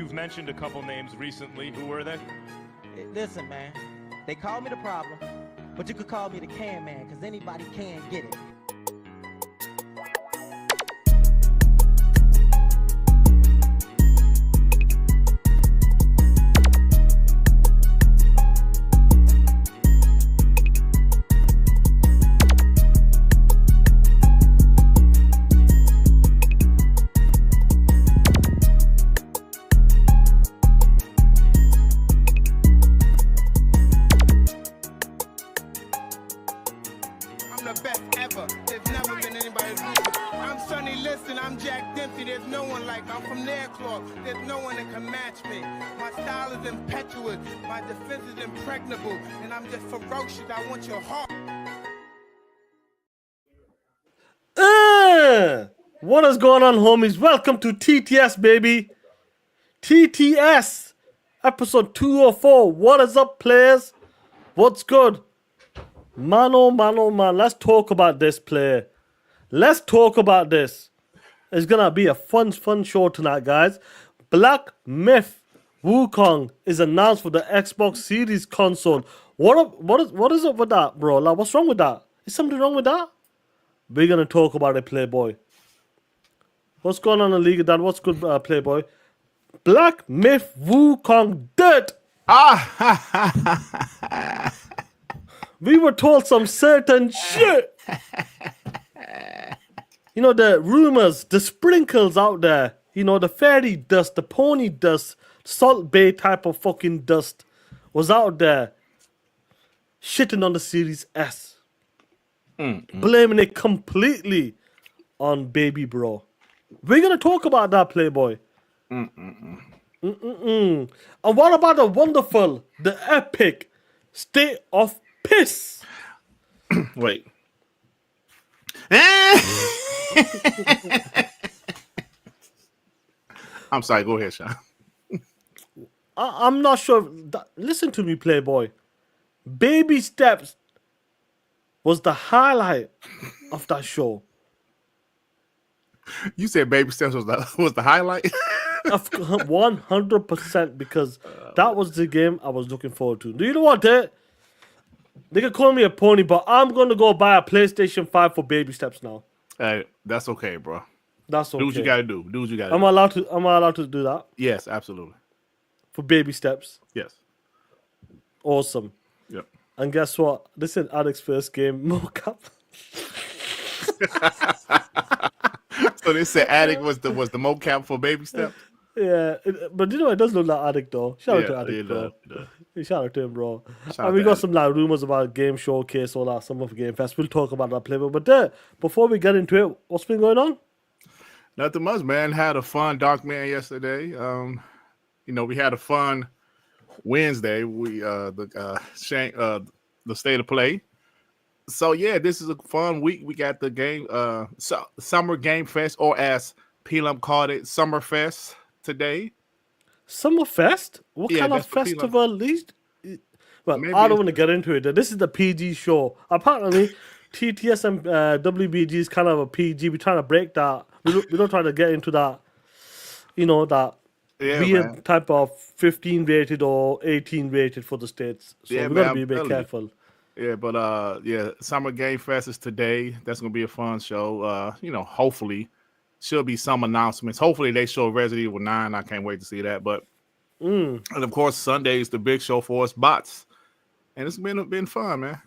You've mentioned a couple names recently. Who were they? Listen, man. They call me the problem, but you could call me the can man, because anybody can get it. My defense is impregnable, and I'm just ferocious. I want your heart. What is going on, homies? Welcome to TTS, baby. TTS, episode 204. What is up, players? What's good? Man, oh man. Let's talk about this, player. Let's talk about this. It's going to be a fun show tonight, guys. Black Myth Wukong is announced for the Xbox Series console. What is up with that, bro? Like, what's wrong with that? Is something wrong with that? We're gonna talk about it, Playboy. What's going on in the league, Dad? What's good, Playboy? Black Myth Wukong dirt. We were told some certain shit. You know, the rumors, the sprinkles out there. You know, the fairy dust, the pony dust, Salt Bay type of fucking dust was out there shitting on the Series S. Blaming it completely on baby bro. We're going to talk about that, Playboy. And what about the wonderful, the epic State of Piss? Wait. I'm sorry, go ahead, Shaan. I'm not sure. Listen to me, Playboy. Baby Steps was the highlight of that show. You said Baby Steps was the highlight? 100%, because that was the game I was looking forward to. Do you know what? They can call me a pony, but I'm going to go buy a PlayStation 5 for Baby Steps now. Hey, that's okay, bro. That's okay. Do what you got to do. Do what you got to do. Am I allowed to do that? Yes, absolutely. For Baby Steps? Yes. Awesome. Yep. And guess what? This is Addict's first game mocap. So they said Addict was the mocap for Baby Steps? Yeah, but you know, it does look like Addict though. Shout out to Addict, bro. Shout out to him, bro. And we got some like rumors about Game Showcase, all that, some of Game Fest. We'll talk about that later. But before we get into it, what's been going on? Nothing much, man. Had a fun Dark Man yesterday. You know, we had a fun Wednesday. We the State of Play. So yeah, this is a fun week. We got the game Summer Game Fest, or as Pelum called it, Summer Fest today. Summer Fest? What kind of festival is? Well, maybe I don't want to get into it. This is the PG show. Apparently, TTS and WBG is kind of a PG. We're trying to break that. We don't try to get into that. You know, that weird type of 15 rated or 18 rated for the States. So we got to be a bit careful. Yeah, but Summer Game Fest is today. That's gonna be a fun show. You know, hopefully should be some announcements. Hopefully they show Resident Evil 9. I can't wait to see that. But and of course Sunday is the big show for us bots, and it's been fun, man.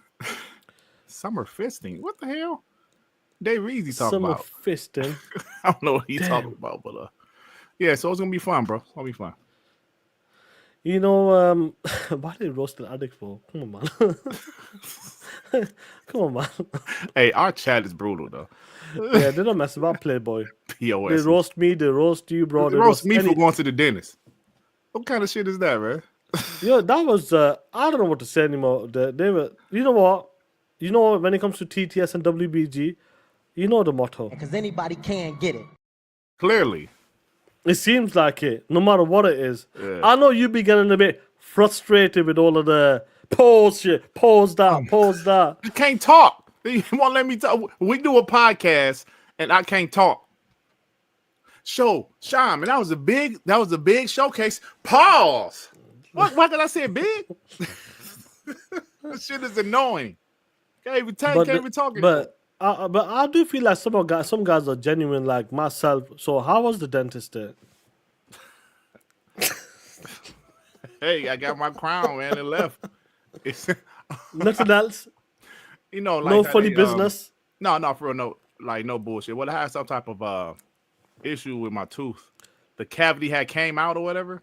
Summer fisting. What the hell? Dave Reezy talking about Summer fisting. I don't know what he's talking about, but yeah. So it's gonna be fun, bro. It's gonna be fun. You know, why did roast an addict for? Come on, man. Come on, man. Hey, our chat is brutal, though. Yeah, they don't mess about, Playboy. POS. They roast me, they roast you, bro. They roast me for going to the dentist. What kind of shit is that, man? Yeah, that was, I don't know what to say anymore. They were, you know what? You know, when it comes to TTS and WBG, you know the motto. Because anybody can get it. Clearly. It seems like it, no matter what it is. Yeah. I know you be getting a bit frustrated with all of the pause shit, pause that. You can't talk. You won't let me talk. We do a podcast and I can't talk. show, Shaan, man, that was a big showcase. Pause. Why did I say big? This shit is annoying. Can't even talk anymore. But I do feel like some guys are genuine, like myself. So how was the dentist there? Hey, I got my crown, man, and left. It's, Nothing else. you know, like No how funny they, business. No, for real, no, like no bullshit. Well, I had some type of issue with my tooth. The cavity had came out or whatever.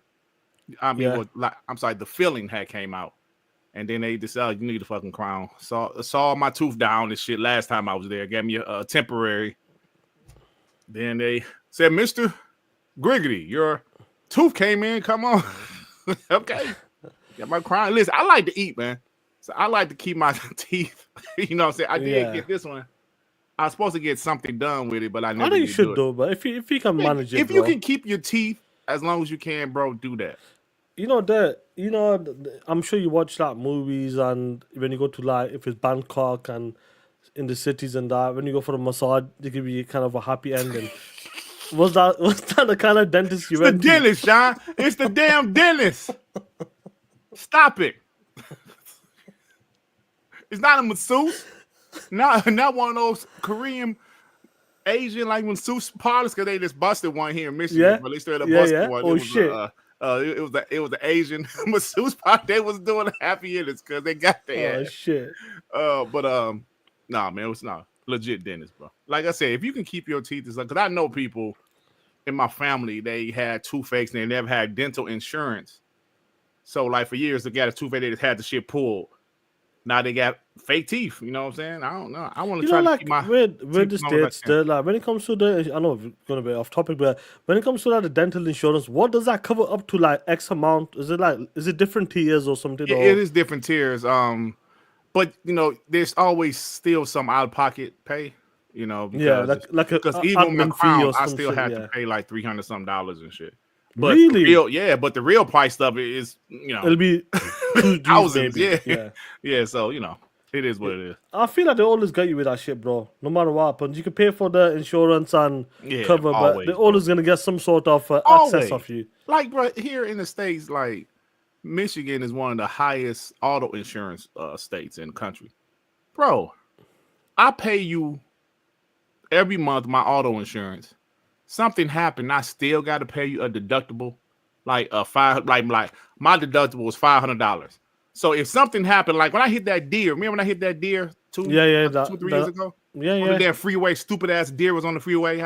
I mean, I'm sorry, the filling had came out. And then they decided, you need a fucking crown. Saw my tooth down and shit last time I was there. Gave me a temporary. Then they said, Mr. Griggity, your tooth came in. Come on. Okay. Got my crown. Listen, I like to eat, man. So I like to keep my teeth. You know what I'm saying? I did get this one. I was supposed to get something done with it, but I never I think you should do though, but if you can manage it, if you can keep your teeth as long as you can, bro, do that. I'm sure you watch like movies, and when you go to like if it's Bangkok and in the cities and that, when you go for a massage, they give you kind of a happy ending. was that the kind of dentist you It's the went to? dentist, Shaan. It's the damn dentist. Stop it. It's not a masseuse. Not one of those Korean, Asian like masseuse parlors, because they just busted one here in Michigan. Yeah. But they started busting one. Oh, it was, shit. It was the Asian masseuse part. They was doing happy endings because they got their Oh ass. shit. Nah, man, it was not legit dentist, bro. Like I said, if you can keep your teeth, because I know people in my family, they had toothaches and they never had dental insurance. So like for years, they got a toothache, they just had the shit pulled. Now they got fake teeth. You know what I'm saying? I don't know. I want to try to keep my where the teeth as long as states, I can. like when it comes to I know it's gonna be off topic, but when it comes to like the dental insurance, what does that cover up to like X amount? Is it different tiers or something? It is different tiers. But you know, there's always still some out of pocket pay. You know, because because even with my crown, I still had to pay like $300 something and shit. But really? but the real price of it is, you know, It'll be thousands. maybe. Yeah. So you know, it is what it is. I feel like they always get you with that shit, bro. No matter what happens, you can pay for the insurance and cover, but they're always gonna get some sort of access of you. Like, bro, here in the States, like Michigan is one of the highest auto insurance states in the country, bro. I pay you every month my auto insurance. Something happened, I still got to pay you a deductible, like like my deductible was $500. So if something happened, like when I hit that deer, remember when I hit that deer 3 years ago? On the damn freeway, stupid ass deer was on the freeway.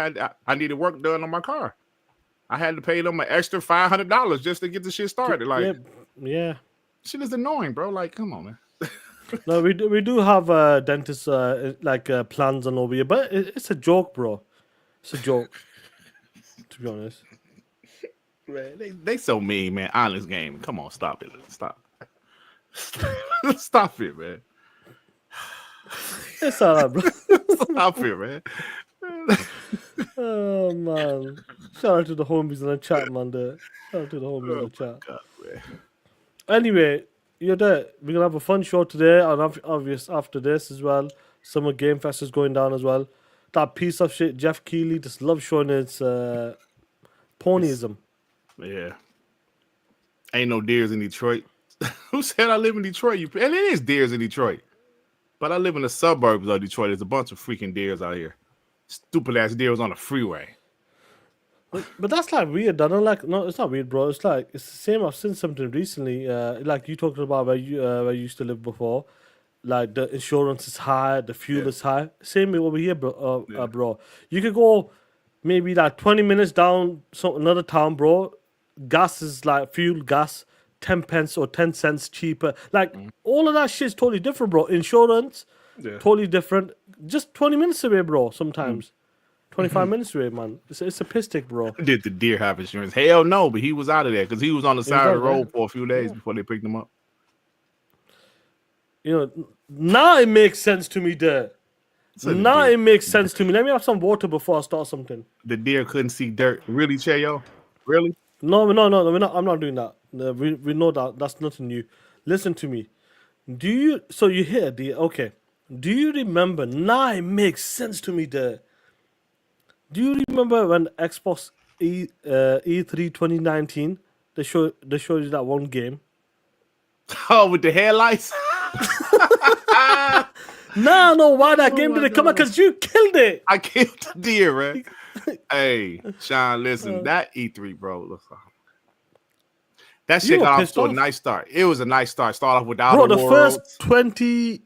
I needed work done on my car. I had to pay them an extra $500 just to get the shit started. Like, shit is annoying, bro. Like, come on, man. No, we do have dentist plans and over here, but it's a joke, bro. It's a joke. To be honest, man, they so mean, man. Honest game. Come on, stop it. Stop it, man. It's all right, bro. Stop it, man. Oh man! Shout out to the homies in the chat, man. Shout out to the homies in the chat. God, man. Anyway, you're there. We're gonna have a fun show today, and obvious after this as well. Summer Game Fest is going down as well. That piece of shit, Jeff Keighley, just loves showing his ponyism. Yeah. Ain't no deers in Detroit. Who said I live in Detroit? And it is deers in Detroit. But I live in the suburbs of Detroit. There's a bunch of freaking deers out here. Stupid ass deers on the freeway. But that's like weird. I don't like. No, it's not weird, bro. It's like it's the same. I've seen something recently. Like you talked about where you used to live before. Like the insurance is high, the fuel is high. Same over here, bro. Bro, you could go maybe like 20 minutes down another town, bro. Gas is like fuel, gas, 10 pence or 10 cents cheaper. Like all of that shit is totally different, bro. Insurance, totally different. Just 20 minutes away, bro. Sometimes 25 minutes away, man. It's a piss take, bro. Did the deer have insurance? Hell no, but he was out of there because he was on the side of the road for a few days before they picked him up. You know, now it makes sense to me there. Now it makes sense to me. Let me have some water before I start something. The deer couldn't see dirt. Really, Cheyo? Really? No, we're not. I'm not doing that. We know that. That's nothing new. Listen to me. So you hear deer? Okay. Do you remember? Now it makes sense to me there. Do you remember when Xbox E3 2019. They showed you that one game. Oh, with the headlights. No, why that game didn't come out? Because you killed it. I killed the deer, right? Hey, Shaan, listen, that E3, bro. That shit got off to a nice start. It was a nice start. Start off with the Bro, the first 20,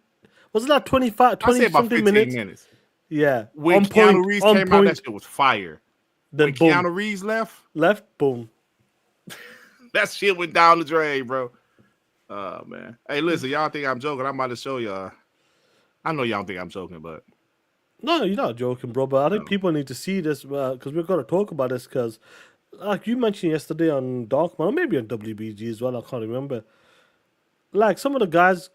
was it like 25, 20 about 15 minutes. Yeah. When Keanu Reeves came out, that shit was fire. Then when Keanu Reeves left, boom. That shit went down the drain, bro. Oh, man. Hey, listen, y'all think I'm joking. I'm about to show y'all. I know y'all think I'm joking, but. No, you're not joking, bro. But I think people need to see this because we're going to talk about this because, like you mentioned yesterday on Darkman, or maybe on WBG as well, I can't remember. Like, some of the guys,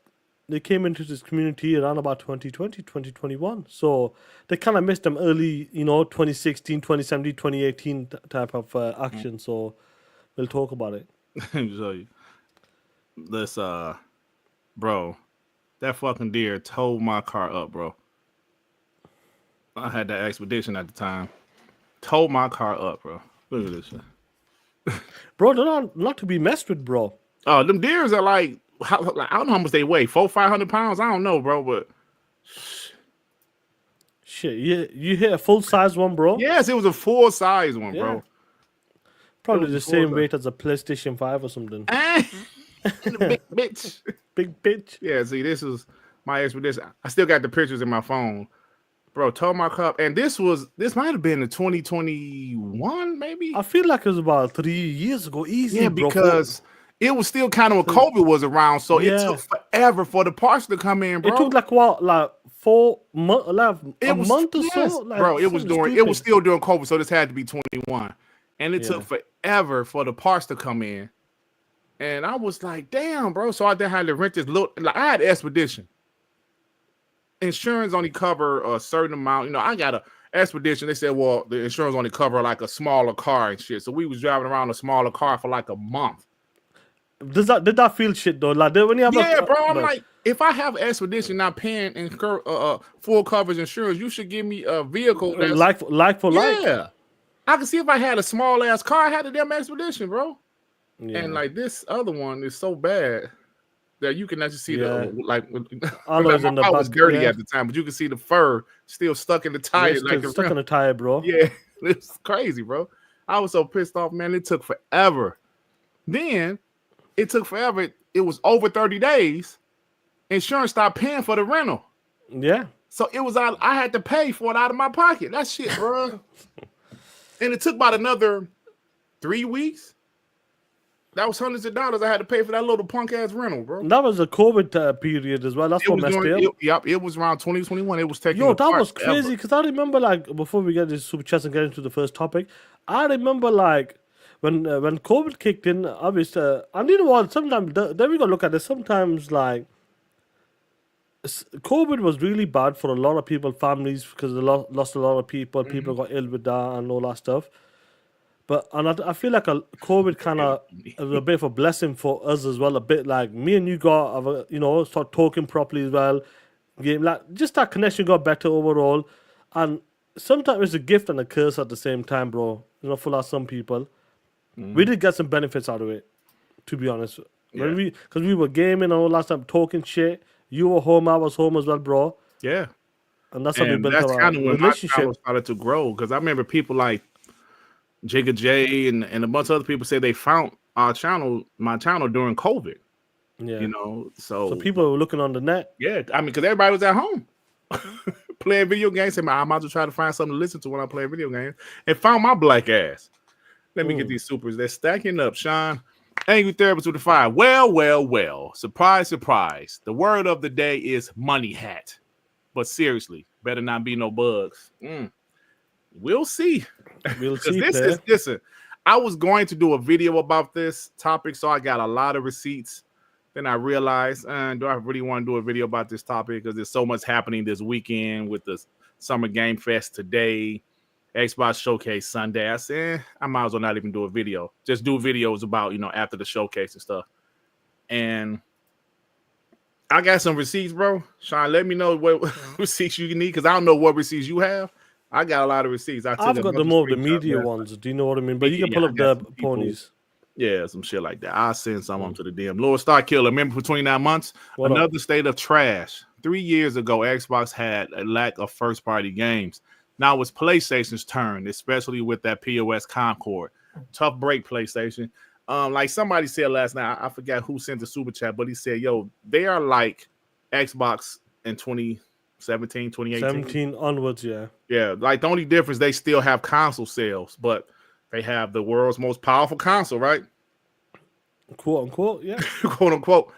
they came into this community around about 2020, 2021. So they kind of missed them early, 2016, 2017, 2018 type of action. So we'll talk about it. Let me show you. This, bro, that fucking deer towed my car up, bro. I had that expedition at the time. Towed my car up, bro. Look at this shit. Bro, they're not to be messed with, bro. Oh, them deers are like, I don't know how much they weigh. 400-500 pounds? I don't know, bro, but. Shit, you hit a full-size one, bro? Yes, it was a full-size one, bro. Probably the same weight as a PlayStation 5 or something. Big bitch. Big bitch. Yeah, see, this is my expedition. I still got the pictures in my phone. Bro, towed my car up. And this might have been in 2021, maybe? I feel like it was about 3 years ago. Easy, yeah, bro. Because it was still kind of when COVID was around, so it took forever for the parts to come in, bro. It took like what, like 4 months, like a month or so? Like, bro, it was still during COVID, so this had to be 21. And it took forever for the parts to come in. And I was like, damn, bro. So I then had to rent this little, like I had Expedition. Insurance only cover a certain amount. I got a Expedition. They said, well, the insurance only cover like a smaller car and shit. So we was driving around a smaller car for like a month. Did that feel shit though? Like when you have bro. I'm like, if I have Expedition not paying full coverage insurance, you should give me a vehicle that's like for like. Yeah, I can see if I had a small ass car, I had a damn Expedition, bro. Yeah. And like this other one is so bad that you can actually see the like. I was dirty at the time, but you can see the fur still stuck in the tire, stuck in the tire, bro. Yeah, it's crazy, bro. I was so pissed off, man. It took forever. Then it took forever. It was over 30 days. Insurance stopped paying for the rental. Yeah. So it was I had to pay for it out of my pocket. That shit, bro. And it took about another 3 weeks. That was hundreds of dollars I had to pay for that little punk ass rental, bro. That was a COVID period as well. That's what messed up. Yep, it was around 2021. It was taking. Yo, that was crazy because I remember like before we get this super chat and get into the first topic, I remember like when COVID kicked in. Obviously, and you know what? Sometimes then we gotta look at this. Sometimes like COVID was really bad for a lot of people, families, because they lost a lot of people. People got ill with that and all that stuff. But I feel like COVID kind of was a bit of a blessing for us as well. A bit like me and you got, start talking properly as well. Just that connection got better overall. And sometimes it's a gift and a curse at the same time, bro. For some people, we did get some benefits out of it. To be honest, because we were gaming and all last time talking shit. You were home, I was home as well, bro. Yeah, and that's how we built our relationship. My channel started to grow because I remember people like Jigga J and a bunch of other people say they found my channel during COVID. Yeah, so people were looking on the net. Yeah, I mean, because everybody was at home playing video games. Said, I might as well try to find something to listen to when I play video games, and found my black ass. Let me get these supers. They're stacking up, Shaan. Angry Therapist with the fire. Well. Surprise, surprise. The word of the day is money hat. But seriously, better not be no bugs. We'll see. Listen, I was going to do a video about this topic, so I got a lot of receipts. Then I realized, do I really want to do a video about this topic? Because there's so much happening this weekend with the Summer Game Fest today, Xbox Showcase Sunday. I said, I might as well not even do a video. Just do videos about, after the showcase and stuff. And I got some receipts, bro. Shaan, let me know what receipts you need, because I don't know what receipts you have. I got a lot of receipts. I took I've a got bunch the of more of the screenshots media last ones. Do you know what I mean? But you can Yeah, pull I up got the some people- ponies. Yeah, some shit like that. I'll send some of them to the DM. Lord Star Killer, remember for 29 months? What up? Another state of trash. 3 years ago, Xbox had a lack of first-party games. Now it's PlayStation's turn, especially with that POS Concord. Tough break, PlayStation. Like somebody said last night, I forgot who sent the super chat, but he said, yo, they are like Xbox in 2017, 2018. 17 onwards, yeah. Yeah, like the only difference, they still have console sales, but they have the world's most powerful console, right? Quote unquote, yeah. Quote unquote.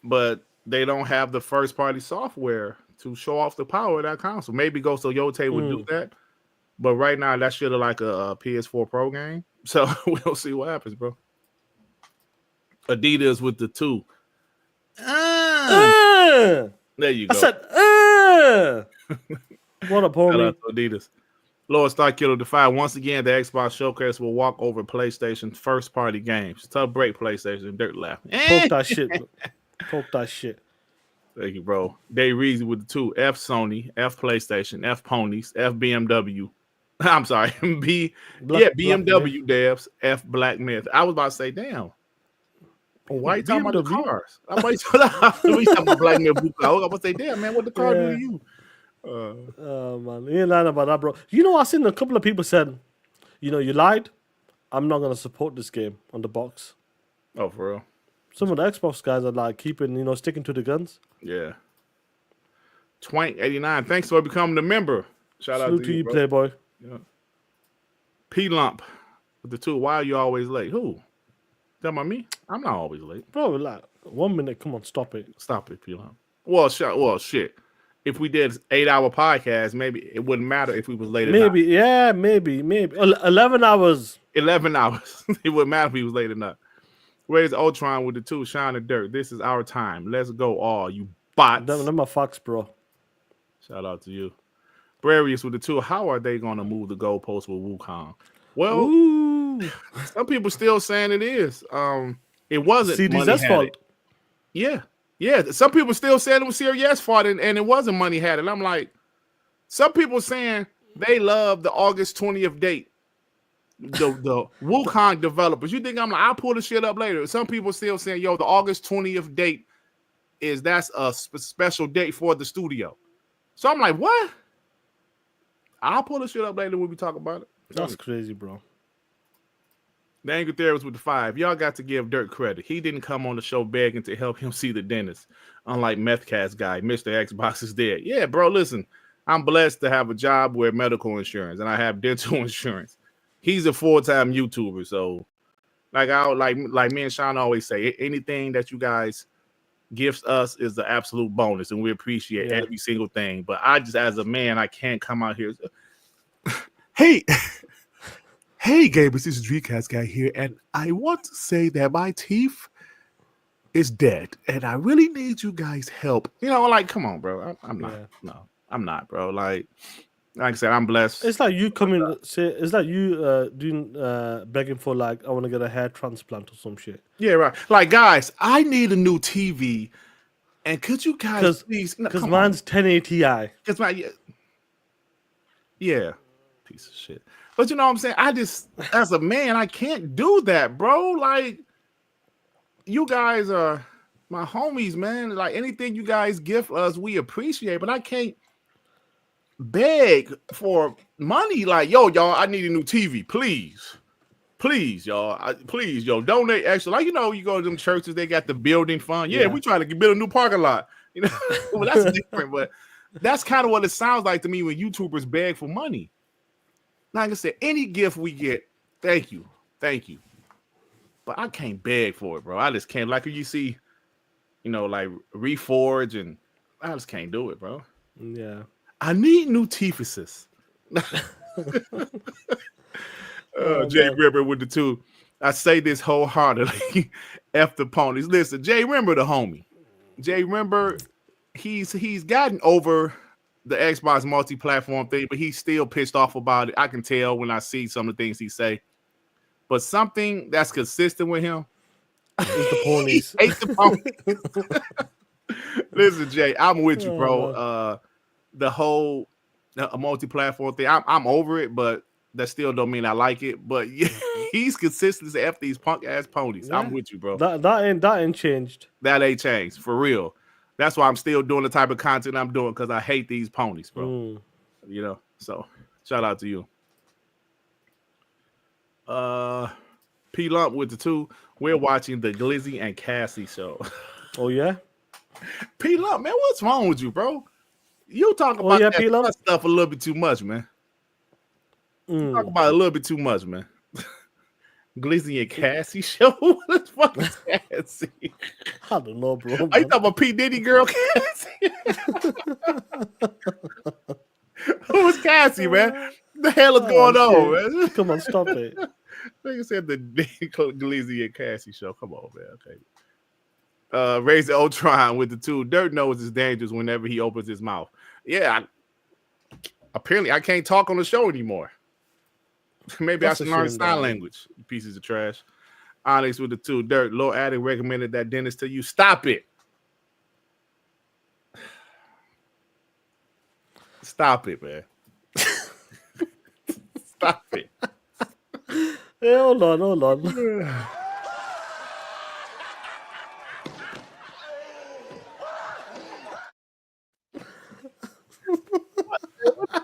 But they don't have the first party software to show off the power of that console. Maybe Ghost of Yote would do that. But right now, that shit is like a PS4 Pro game. So we'll see what happens, bro. Adidas with the 2. There you go. I said, what up, Shout homie? out to Adidas. Lord Star Killer Defy. Once again, the Xbox Showcase will walk over PlayStation's first party games. Tough break, PlayStation. Dirt laugh. Talk that shit. Talk that shit. Thank you, bro. Dave Reezy with the 2. F Sony, F PlayStation, F Ponies, F BMW. I'm sorry. BMW devs, F Black Myth. I was about to say, damn. Why are you talking about the cars? I'm about talking about Black Myth. I was about to say, damn, man, what the car do to you? Man, you ain't lying about that, bro. You know, I seen a couple of people said, you know, you lied. I'm not gonna support this game on the box. Oh, for real? Some of the Xbox guys are like sticking to the guns. Yeah. Twank89, thanks for becoming a member. Shout out to you, bro. Playboy. Yeah. P Lump with the 2. Why are you always late? Who? Talking about me? I'm not always late. Bro, like 1 minute. Come on, stop it. Stop it, P Lump. Well, shit. If we did 8-hour podcast, maybe it wouldn't matter if we was late or not. Maybe. 11 hours. 11 hours. It wouldn't matter if he was late or not. Where's Ultron with the 2? Shine and Dirt. This is our time. Let's go all, you bots. Them are fucks, bro. Shout out to you. Brarius with the 2. How are they going to move the goalpost with Wukong? Well, some people still saying it is. It wasn't CD's fault. Yeah. Some people still saying it was Serious fault, and it wasn't Money Had It. I'm like, some people saying they love the August 20th date. The Wukong developers. You think I'm like, I'll pull the shit up later. Some people still saying, yo, the August 20th date that's a special date for the studio. So I'm like, what? I'll pull the shit up later when we talk about it. That's crazy, bro. The Angry Therapist with the 5. Y'all got to give Dirk credit. He didn't come on the show begging to help him see the dentist. Unlike Methcast guy, Mr. Xbox is dead. Yeah, bro, listen. I'm blessed to have a job with medical insurance, and I have dental insurance. He's a full-time YouTuber, so like me and Shaan always say, anything that you guys gifts us is the absolute bonus, and we appreciate every single thing. But I just, as a man, I can't come out here. Hey, gamers, this is Dreamcast guy here, and I want to say that my teeth is dead, and I really need you guys' help. You know, like, come on, bro. I'm not. No, I'm not, bro. Like I said, I'm blessed. It's like you coming. It's like you doing begging for like, I want to get a hair transplant or some shit. Yeah, right. Like, guys, I need a new TV, and could you guys please? Because mine's 1080 Ti. Because piece of shit. But you know what I'm saying? I just, as a man, I can't do that, bro. Like, you guys are my homies, man. Like, anything you guys give us, we appreciate. But I can't beg for money. Like, yo, y'all, I need a new TV, please. Please, y'all. Please, yo, donate extra. Like, you know, you go to them churches, they got the building fund. Yeah, we try to build a new parking lot. You know, well, that's different. But that's kind of what it sounds like to me when YouTubers beg for money. Like I said, any gift we get, thank you. But I can't beg for it, bro. I just can't. Like you see, you know, like Reforge, and I just can't do it, bro. Yeah. I need new teethuses. Jay Ripper with the 2. I say this wholeheartedly. F the ponies. Listen, Jay Rimber, the homie. Jay Rimber, he's gotten over the Xbox multi-platform thing, but he's still pissed off about it. I can tell when I see some of the things he say. But something that's consistent with him is the ponies. He hates the ponies. Listen, Jay, I'm with you, bro. The whole a multi-platform thing. I'm over it, but that still don't mean I like it. But yeah, he's consistent to F these punk ass ponies. Yeah. I'm with you, bro. That ain't changed. That ain't changed for real. That's why I'm still doing the type of content I'm doing because I hate these ponies, bro. You know, so shout out to you. P Lump with the 2. We're watching the Glizzy and Cassie show. Oh yeah, P Lump, man, what's wrong with you, bro? You talk about that stuff a little bit too much, man. You talk about it a little bit too much, man. Glizzy and Cassie show? What the fuck is Cassie? I don't know, bro. Are you talking about P. Diddy girl Cassie? Who is Cassie, man? The hell is going on, man? Come on, stop it. Like you said, the Glizzy and Cassie show. Come on, man. Okay. Raise the Ultron with the 2. Dirt knows it's dangerous whenever he opens his mouth. Yeah, apparently I can't talk on the show anymore. Maybe I should learn sign language. Pieces of trash. Onyx with the 2. Dirt. Lil Addict recommended that dentist to you. Stop it. Stop it, man. Stop it. Hey, hold on. What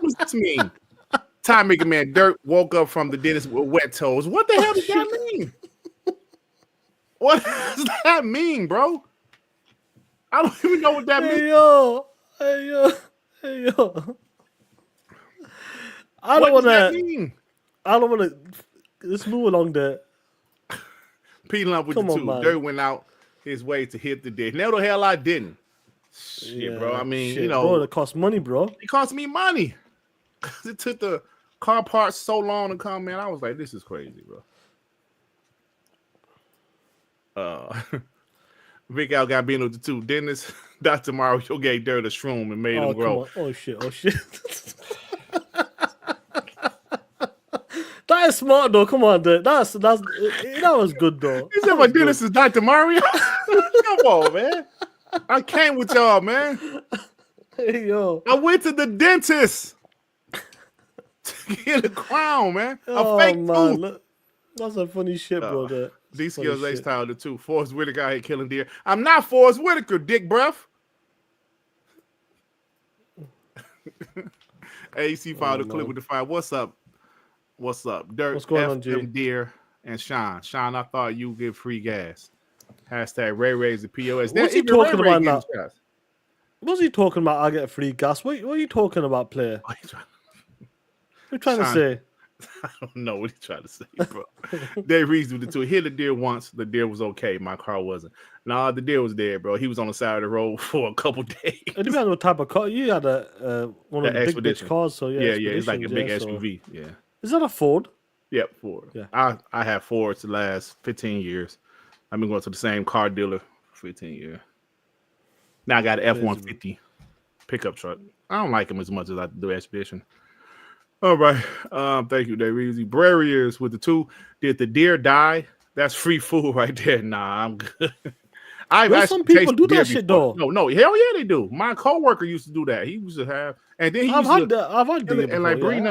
does this mean? Time making man Dirt woke up from the dentist with wet toes. What the hell does that mean? What does that mean, bro? I don't even know what that means. Hey yo. I don't want to. Let's move along there. P Lump with the 2. Man. Dirt went out his way to hit the dick. No, the hell I didn't. Shit, bro. I mean, you know, bro, it cost money, bro. It cost me money. It took the car parts so long to come, man. I was like, this is crazy, bro. Vic Al Gambino with the 2. Dennis, Dr. Mario gave Dirt a shroom and made him grow. Oh shit. That is smart though. Come on, dude. That was good though. You said my Dennis is Dr. Mario? Come on, man. I came with y'all, man. Hey yo. I went to the dentist to get a crown, man. A fake tooth. Look, that's a funny shit, bro. These skills Ace Town the 2. Forrest Whitaker out here killing deer. I'm not Forrest Whitaker, dick breath. AC filed a clip with the fire. What's up? Dirt. What's going on, G? Deer and Shaan. Shaan, I thought you give free gas. Hashtag Ray Ray's the POS. What's he talking about now? What's he talking about? I get free gas. What are you talking about, player? What are you trying to say? I don't know what he's trying to say, bro. They reasoned with the 2. Hit the deer once. The deer was okay. My car wasn't. Nah, the deer was there, bro. He was on the side of the road for a couple days. It depends on what type of car. You had one of the big bitch cars, so yeah. Yeah, it's like a big SUV. Yeah. Is that a Ford? Yep, Ford. Yeah. I have Fords the last 15 years. I've been going to the same car dealer for 15 years. Now I got an F-150 pickup truck. I don't like them as much as I do Expedition. All right. Thank you, Dave Reezy. Barriers with the 2. Did the deer die? That's free food right there. Nah, I'm good. Some people do that shit though. No, hell yeah, they do. My coworker used to do that. He used to have, and then I've had deer and like bring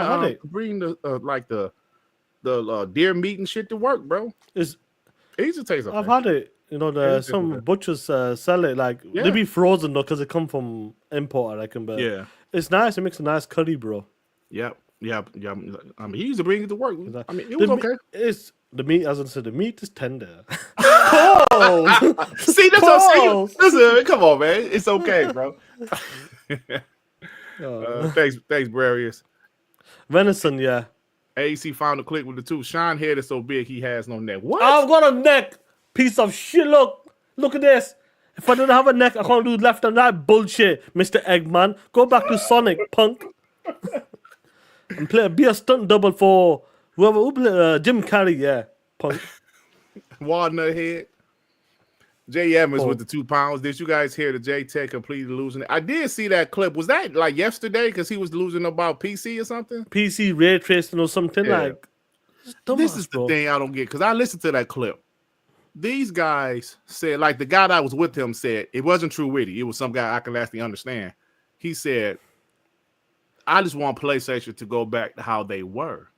the deer meat and shit to work, bro. It used to taste. I've had it. You know, some butchers sell it like they be frozen though because they come from import, I reckon. But yeah, it's nice. It makes a nice curry, bro. Yep. I mean, he used to bring it to work. I mean, it was okay. It's the meat, as I said, the meat is tender. Oh, see, that's what I'm saying. Listen, come on, man. It's okay, bro. Thanks, Brarius. Venison, yeah. AEC found a click with the 2. Shaan head is so big he has no neck. What? I've got a neck, piece of shit. Look at this. If I didn't have a neck, I can't do left and right bullshit, Mr. Eggman. Go back to Sonic, punk. And be a stunt double for whoever, Jim Carrey, yeah, punk. Walnut head. Jay Evans with the 2 pounds. Did you guys hear the J Tech completely losing it? I did see that clip. Was that like yesterday? Because he was losing about PC or something? PC ray tracing or something like. This is the thing I don't get because I listened to that clip. These guys said, like the guy that was with him said, it wasn't True Witty. It was some guy I can actually understand. He said, I just want PlayStation to go back to how they were.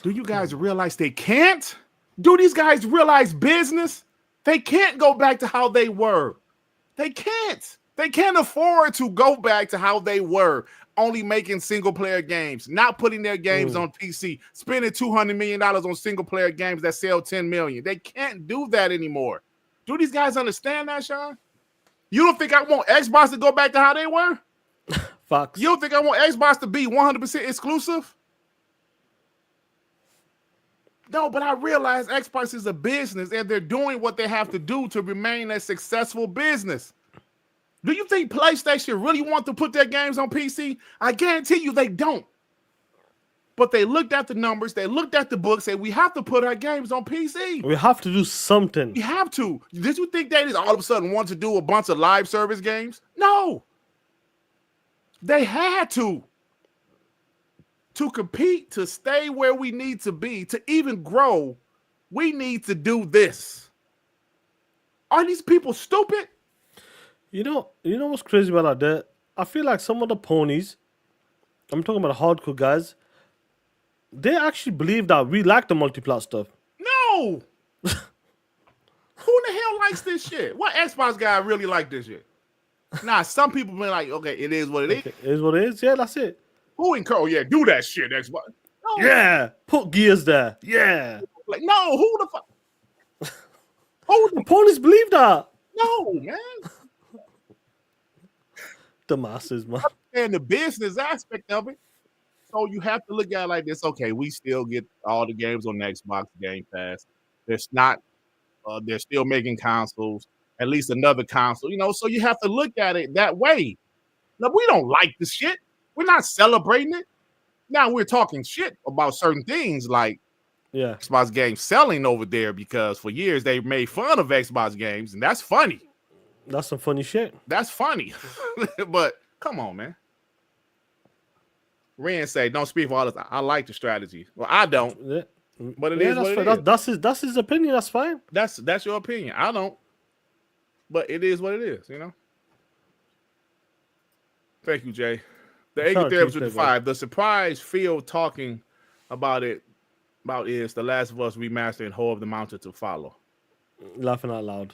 Do you guys realize they can't? Do these guys realize business? They can't go back to how they were. They can't. They can't afford to go back to how they were, only making single-player games, not putting their games on PC, spending $200 million on single-player games that sell 10 million. They can't do that anymore. Do these guys understand that, Shaan? You don't think I want Xbox to go back to how they were? Facts. You don't think I want Xbox to be 100% exclusive? No, but I realize Xbox is a business and they're doing what they have to do to remain a successful business. Do you think PlayStation really want to put their games on PC? I guarantee you they don't. But they looked at the numbers, they looked at the books, and we have to put our games on PC. We have to do something. We have to. Did you think they just all of a sudden want to do a bunch of live service games? No. They had to. To compete, to stay where we need to be, to even grow, we need to do this. Are these people stupid? You know what's crazy about that? I feel like some of the ponies, I'm talking about the hardcore guys, they actually believe that we like the multi-plat stuff. No. Who in the hell likes this shit? What Xbox guy really like this shit? Nah, some people been like, okay, it is what it is. Okay, it is what it is. Yeah, that's it. Who encourage? Yeah, do that shit, Xbox. No. Yeah, put gears there. Yeah. Like, no, who the fuck? Who The ponies believe that. No, man. The masses, man. And the business aspect of it. So you have to look at it like this. Okay, we still get all the games on Xbox Game Pass. There's not, they're still making consoles, at least another console, so you have to look at it that way. Now, we don't like the shit. We're not celebrating it. Now we're talking shit about certain things like Xbox games selling over there because for years they made fun of Xbox games, and that's funny. That's some funny shit. That's funny. But come on, man. Ren say, don't speak for all this. I like the strategy. Well, I don't. Yeah. But it is what it is. That's his opinion. That's fine. That's your opinion. I don't. But it is what it is, Thank you, Jay. The Agent Therapist with the 5. The surprise Phil talking about is The Last of Us Remastered and Horror of the Mountain to follow. Laughing out loud.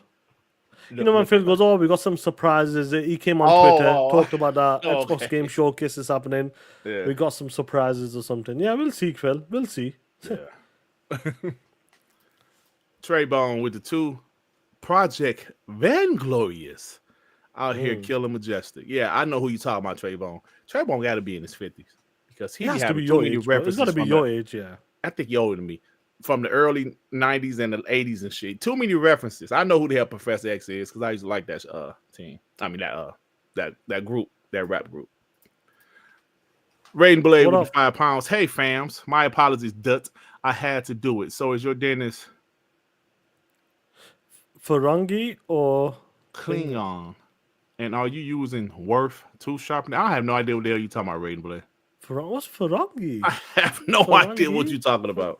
When Phil goes, we got some surprises. He came on Twitter, talked about that Xbox Game Showcase is happening. Yeah. We got some surprises or something. Yeah, we'll see, Phil. We'll see. Yeah. Trey Bone with the 2. Project Vanglorious out here killing Majestic. Yeah, I know who you talking about, Trey Bone. Trey Bone got to be in his 50s because he has to be your age. It's got to be your age, yeah. I think you're older than me. From the early 90s and the 80s and shit. Too many references. I know who the hell Professor X is because I used to like that team. I mean that group, that rap group. Raiden Blade with the 5 pounds. Hey fams, my apologies, Dut. I had to do it. So is your dentist Ferengi or Klingon? And are you using Worth tooth sharpening? I have no idea what the hell you talking about, Raiden Blade. What's Ferengi? I have no idea what you're talking about.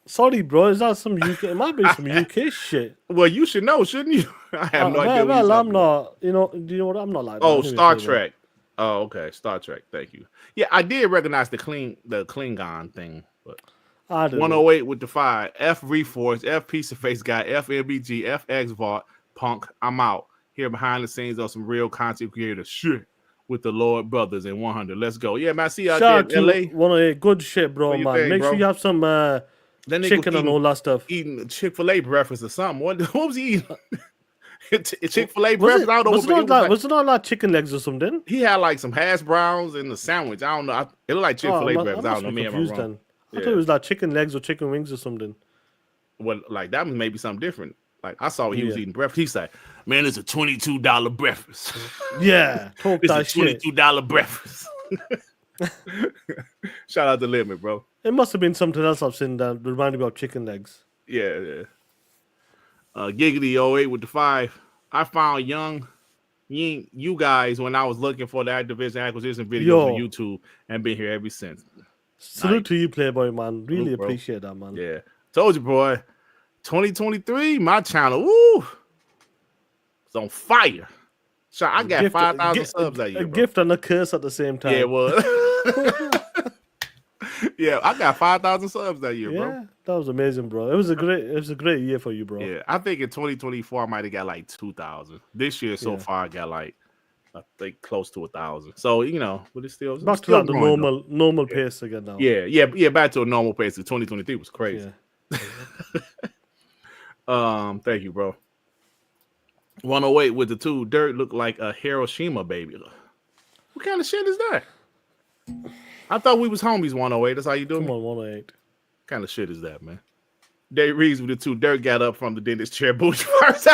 Sorry, bro. Is that some UK? It might be some UK shit. Well, you should know, shouldn't you? I have no idea. Well, I'm not. Do you know what? I'm not like that. Oh, Star Trek. Oh, okay. Star Trek. Thank you. Yeah, I did recognize the Klingon thing, but 108 with the 5. F Reforce, F Piece of Face Guy, F MBG, F X Vault, Punk. I'm out here behind the scenes on some real content creator shit with the Lord Brothers in 100. Let's go. Yeah, man. I see you out there in LA. 108. Good shit, bro, man. Make sure you have some chicken and all that stuff. Eating Chick-fil-A breakfast or something. What was he eating? Chick-fil-A breakfast? I don't know. Was it not like chicken legs or something? He had like some hash browns and a sandwich. I don't know. It looked like Chick-fil-A breakfast. I don't know. Me and my wrong. I thought it was like chicken legs or chicken wings or something. Well, like that was maybe something different. Like I saw he was eating breakfast. He said, "Man, it's a $22 breakfast." Yeah, talk that shit. It's a $22 breakfast. Shout out to Limit, bro. It must have been something else I've seen that reminded me of chicken legs. Yeah. Giggity 08 with the 5. I found you guys when I was looking for the Activision acquisition videos on YouTube and been here ever since. Salute to you, Playboy, man. Really appreciate that, man. Yeah. Told you, boy. 2023, my channel, woo, it's on fire. Shaan, I got 5,000 subs that year, A bro. gift and a curse at the same time. Yeah, it was. Yeah, I got 5,000 subs that year, bro. Yeah, that was amazing, bro. It was a great year for you, bro. Yeah, I think in 2024 I might have got like 2,000. This year so far I got like I think close to 1,000. So but it's still Back to still like the growing, normal pace again now. Yeah, back to a normal pace. 2023 was crazy. Yeah. Thank you, bro. 108 with the two dirt looked like a Hiroshima baby. What kind of shit is that? I thought we was homies. 108. That's how you doing? Come on, 108. What kind of shit is that, man? Dave Reeves with the two dirt got up from the dentist chair. Bush first.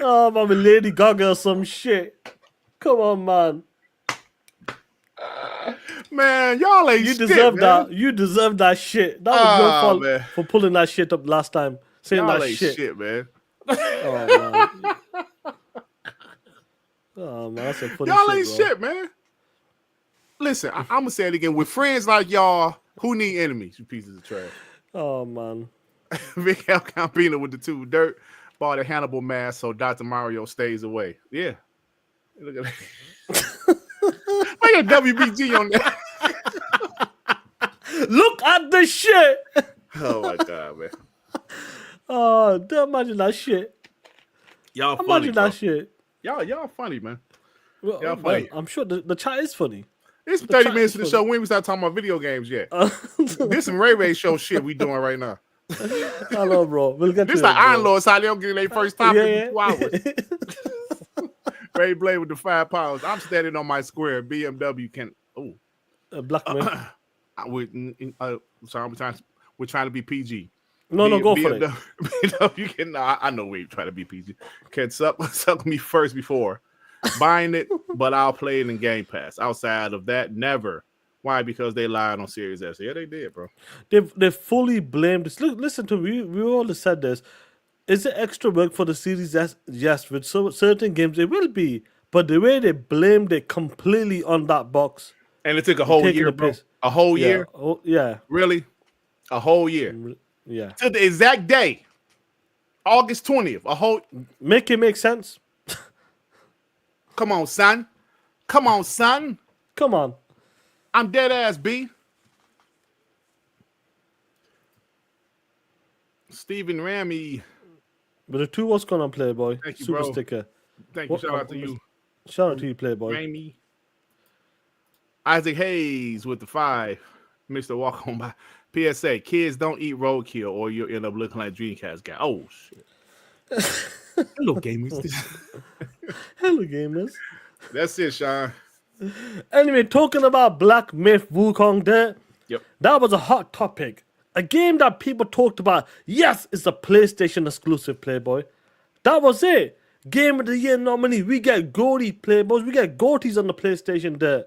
Oh, I'm a Lady Gaga or some shit. Come on, man. Man, y'all ain't You shit, deserve man. that. You deserve that shit. That was your fault man. for pulling that shit up last time. Saying Y'all that ain't shit, man. Oh, man. Oh, man, that's a funny Y'all shit, ain't bro. shit, man. Listen, I'm gonna say it again. With friends like y'all, who need enemies? You pieces of trash. Oh, man. Vic El Campino with the two dirt bought a Hannibal mask so Dr. Mario stays away. Yeah. Look at that. Look at WBG on that. Look at the shit. Oh my god, man. Oh, imagine that shit. Y'all funny. Imagine Bro. that shit. Y'all funny, man. Well, Y'all funny. I'm sure the chat is funny. It's The 30 chat minutes is to the funny. show. We ain't even start talking about video games yet. This some Ray show shit we doing right now. Hello, bro. We'll get This to like it, bro. Iron Lords how they don't get their first topic in 2 hours. Yeah. Ray Blade with the 5 pounds. I'm standing on my square. BMW can. Oh, Black man. Sorry, we're trying to be PG. No, go for it. BMW can. I know we try to be PG. Can suck me first before buying it, but I'll play it in Game Pass. Outside of that, never. Why? Because they lied on Series S. Yeah, they did, bro. They fully blamed this. Look, listen to me. We all said this. Is it extra work for the Series S? Yes, with certain games it will be. But the way they blamed it completely on that box. And it took a whole Taking year, the bro. piss. A whole year? Oh, yeah. Really? A whole year. Yeah. To the exact day. August 20th. A whole. Make it make sense. Come on, son. Come on, son. Come on. I'm dead ass, B. Stephen Ramy. But the two what's going on, Playboy? Thank you, Super bro. sticker. Thank you. Shout out to you. Shout out to you, Playboy. Ramy. Isaac Hayes with the 5. Mr. Walk on by. PSA, kids don't eat roadkill or you'll end up looking like Dreamcast guy. Oh, shit. Hello, gamers. Hello, gamers. That's it, Shaan. Anyway, talking about Black Myth Wukong there. Yep. That was a hot topic. A game that people talked about. Yes, it's a PlayStation exclusive, Playboy. That was it. Game of the Year nominee. We get Goaty Playboys. We get Goaties on the PlayStation there.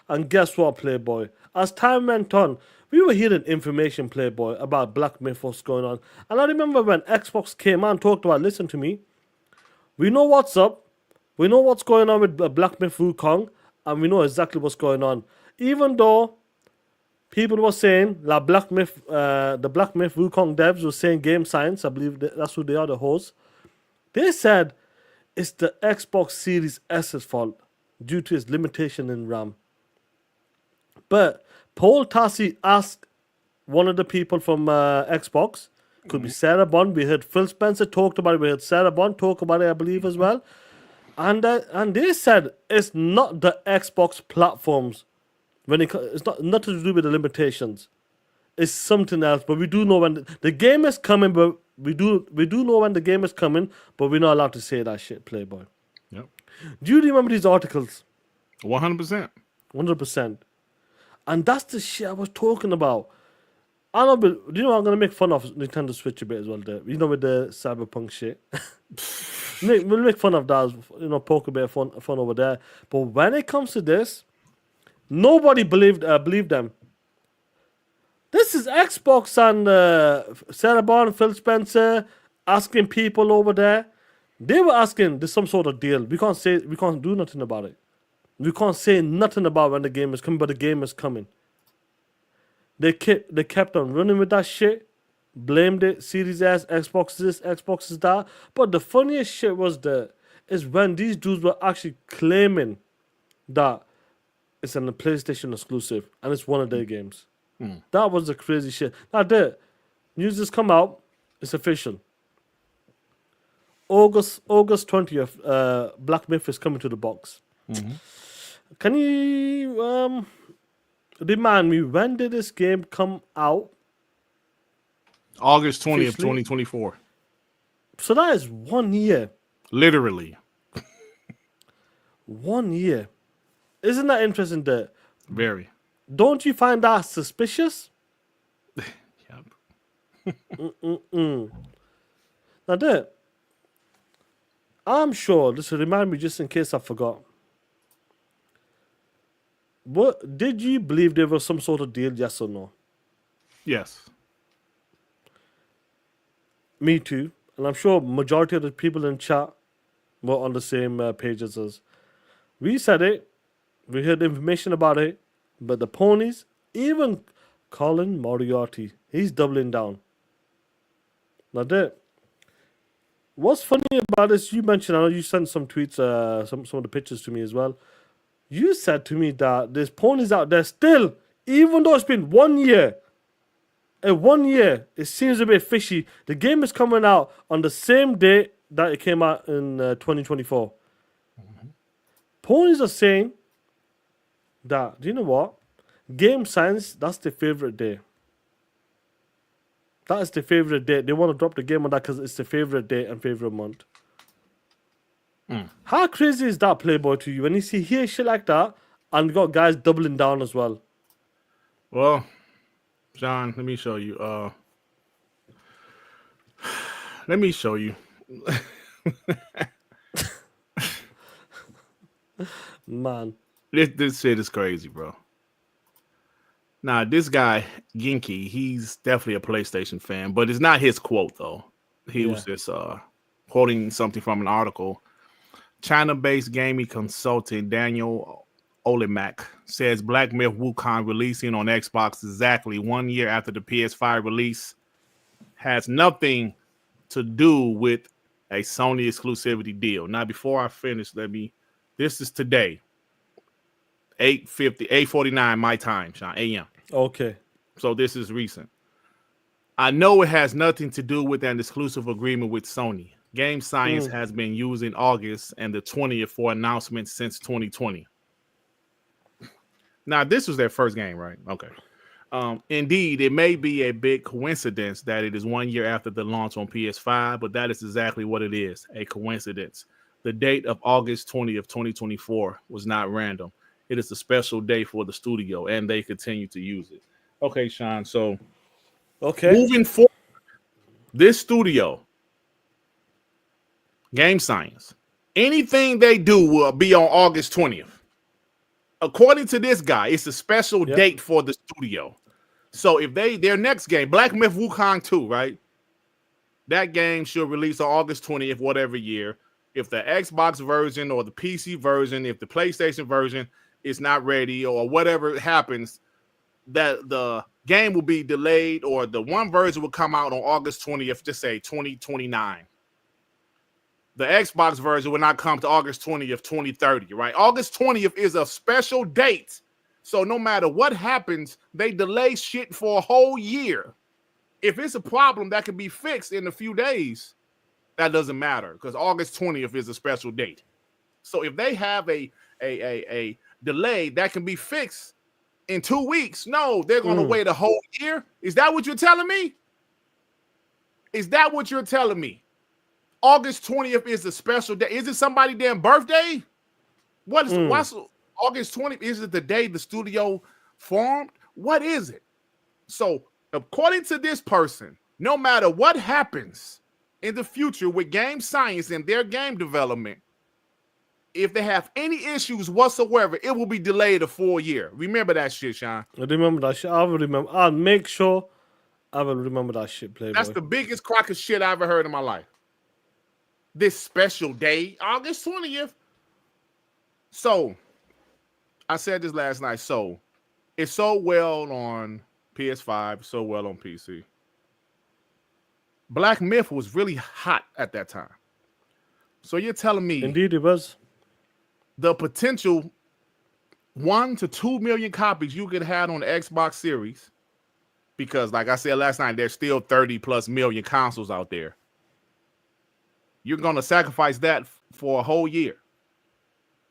And guess what, Playboy? As time went on, we were hearing information, Playboy, about Black Myth, what's going on. And I remember when Xbox came out and talked about, listen to me, we know what's up. We know what's going on with Black Myth Wukong. And we know exactly what's going on. Even though people were saying that Black Myth, the Black Myth Wukong devs were saying Game Science, I believe that's who they are, the hosts. They said it's the Xbox Series S's fault due to its limitation in RAM. But Paul Tassi asked one of the people from Xbox, could be Sarah Bond. We heard Phil Spencer talked about it. We heard Sarah Bond talk about it, I believe, as well. And they said it's not the Xbox platforms. It's not nothing to do with the limitations. It's something else. But we do know when the game is coming. But we do know when the game is coming. But we're not allowed to say that shit, Playboy. Yep. Do you remember these articles? 100%. 100%. And that's the shit I was talking about. I know, but I'm gonna make fun of Nintendo Switch a bit as well. There, with the cyberpunk shit. We'll make fun of that, poke a bit of fun over there. But when it comes to this, nobody believed them. This is Xbox and Sarah Bond, Phil Spencer asking people over there. They were asking, there's some sort of deal. We can't do nothing about it. We can't say nothing about when the game is coming, but the game is coming. They kept on running with that shit. blamed it. Series S, Xbox this, Xbox that. But the funniest shit is when these dudes were actually claiming that it's a PlayStation exclusive and it's one of their games. That was the crazy shit. Now, news has come out. It's official. August 20th, Black Myth is coming to the box. Can you remind me, when did this game come out? August 20th, Officially? 2024. So that is 1 year. Literally. 1 year. Isn't that interesting? That Very. don't you find that suspicious? Yep. Now, I'm sure this will remind me just in case I forgot. What did you believe there was some sort of deal? Yes or no? Yes. Me too, and I'm sure majority of the people in chat were on the same page as us. We said it. We heard information about it, but the ponies, even Colin Moriarty, he's doubling down. Now, what's funny about this? You mentioned, I know you sent some tweets, some of the pictures to me as well. You said to me that there's ponies out there still, even though it's been 1 year. In 1 year, it seems a bit fishy. The game is coming out on the same day that it came out in 2024. Ponies are saying that, do you know what? Game Science, that's their favorite day. That is their favorite day. They want to drop the game on that because it's their favorite day and favorite month. How crazy is that, Playboy, to you? When you hear shit like that, and you got guys doubling down as well. Well, John, let me show you. Let me show you. Man. This shit is crazy, bro. Now, this guy, Genki, he's definitely a PlayStation fan, but it's not his quote, though. He was just quoting something from an article. China-based gaming consultant Daniel Olimak says Black Myth Wukong releasing on Xbox exactly 1 year after the PS5 release has nothing to do with a Sony exclusivity deal. Now, before I finish, this is today, 8:49 my time, Shaan, a.m. Okay. So this is recent. I know it has nothing to do with an exclusive agreement with Sony. Game Science has been using August and the 20th for announcements since 2020. Now, this was their first game, right? Okay. Indeed, it may be a big coincidence that it is 1 year after the launch on PS5, but that is exactly what it is, a coincidence. The date of August 20th, 2024 was not random. It is a special day for the studio, and they continue to use it. Okay, Shaan, so moving forward, this studio, Game Science, anything they do will be on August 20th. According to this guy, it's a special date for the studio. So if their next game, Black Myth Wukong 2, right? That game should release on August 20th, whatever year. If the Xbox version or the PC version, if the PlayStation version is not ready or whatever happens, that the game will be delayed or the one version will come out on August 20th, just say 2029. The Xbox version will not come to August 20th, 2030, right? August 20th is a special date. So no matter what happens, they delay shit for a whole year. If it's a problem that can be fixed in a few days, that doesn't matter because August 20th is a special date. So if they have a delay that can be fixed in 2 weeks, no, they're going to wait a whole year. Is that what you're telling me? Is that what you're telling me? August 20th is a special day. Is it somebody's damn birthday? What's August 20th? Is it the day the studio formed? What is it? So, according to this person, no matter what happens in the future with Game Science and their game development, if they have any issues whatsoever, it will be delayed a full year. Remember that shit, Shaan. I remember that shit. I will remember. I'll make sure I will remember that shit, Playboy. That's the biggest crock of shit I ever heard in my life. This special day, August 20th. So, I said this last night. So, it's so well on PS5, so well on PC. Black Myth was really hot at that time. So you're telling me Indeed, it was. the potential 1 to 2 million copies you could have on the Xbox Series, because like I said last night, there's still 30 plus million consoles out there. You're gonna sacrifice that for a whole year.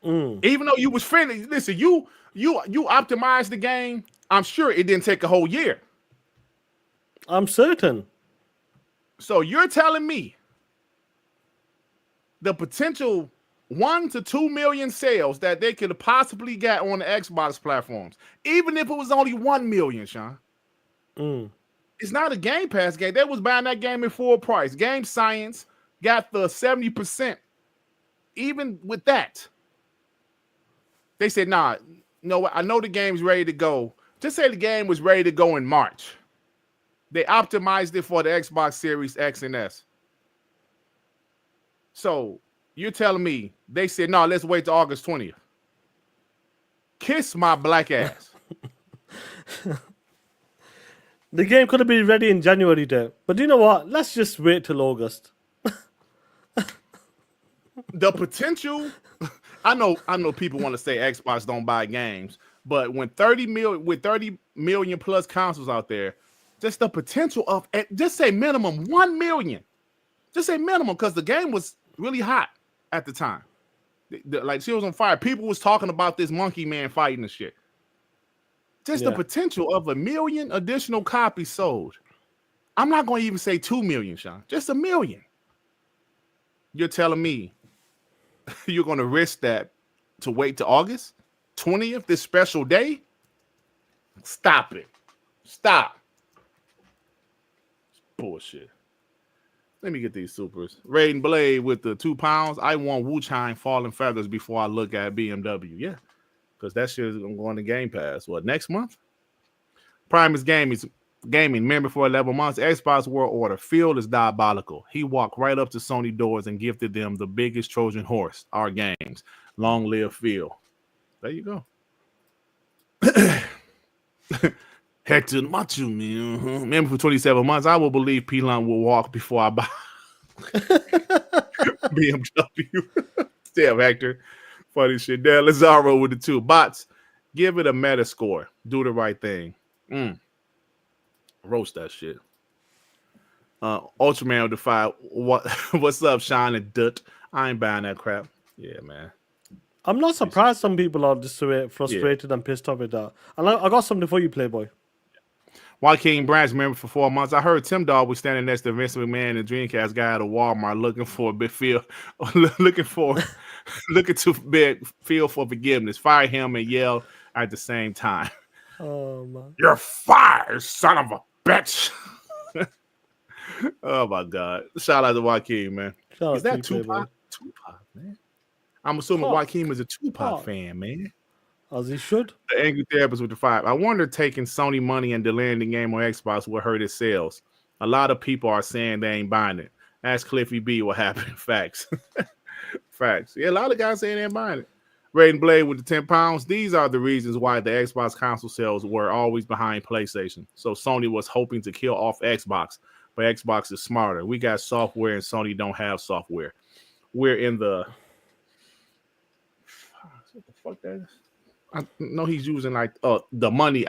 Even though you was friendly, listen, you optimized the game. I'm sure it didn't take a whole year. I'm certain. So you're telling me the potential 1 to 2 million sales that they could possibly get on the Xbox platforms, even if it was only 1 million, Shaan. It's not a Game Pass game. They was buying that game at full price. Game Science got the 70%. Even with that, they said, nah, no, I know the game's ready to go. Just say the game was ready to go in March. They optimized it for the Xbox Series X and S. So you're telling me they said, no, let's wait till August 20th. Kiss my black ass. The game could have been ready in January, there. But you know what? Let's just wait till August. The potential, I know people want to say Xbox don't buy games, but when 30 million plus consoles out there, just the potential of, just say minimum 1 million. Just say minimum, because the game was really hot at the time. Like, she was on fire. People was talking about this Monkey Man fighting and shit. Just the potential of 1 million additional copies sold. I'm not going to even say 2 million, Shaan. Just 1 million. You're telling me you're going to risk that to wait to August 20th, this special day? Stop it. Stop. Bullshit. Let me get these supers. Raiden Blade with the £2. I want Wu-Chang Falling Feathers before I look at BMW. Yeah, because that shit is going to go on the Game Pass. What, next month? Primus Gaming. Remember, for 11 months, Xbox World Order. Phil is diabolical. He walked right up to Sony doors and gifted them the biggest Trojan horse, our games. Long live Phil. There you go. Hector Machu, man. Remember, for 27 months, I will believe P-Line will walk before I buy BMW. Damn, Hector. Funny shit. Dan Lazaro with the 2 bots. Give it a meta score. Do the right thing. Roast that shit. Ultraman will defy. What's up, Shaan and Dut? I ain't buying that crap. Yeah, man. I'm not surprised some people are just frustrated and pissed off with that. And I got something for you, Playboy. Joaquin Branch, remember, for 4 months. I heard Tim Dog was standing next to Vince McMahon and Dreamcast guy at a Walmart looking for a bit looking to beg Phil for forgiveness. Fire him and yell at the same time. Oh man. You're fired, son of a bitch. Oh my God. Shout out to Joaquin, man. Is that Tupac? Tupac, man. I'm assuming Joaquin is a Tupac fan, man. As he should. The Angry Therapist with the 5. I wonder taking Sony money and delaying the game on Xbox will hurt its sales. A lot of people are saying they ain't buying it. Ask Cliffy B what happened. Facts. Facts. Yeah, a lot of guys saying they ain't buying it. Raiden Blade with the £10. These are the reasons why the Xbox console sales were always behind PlayStation. So Sony was hoping to kill off Xbox, but Xbox is smarter. We got software and Sony don't have software. We're in the... What the fuck that is? I know he's using like the money.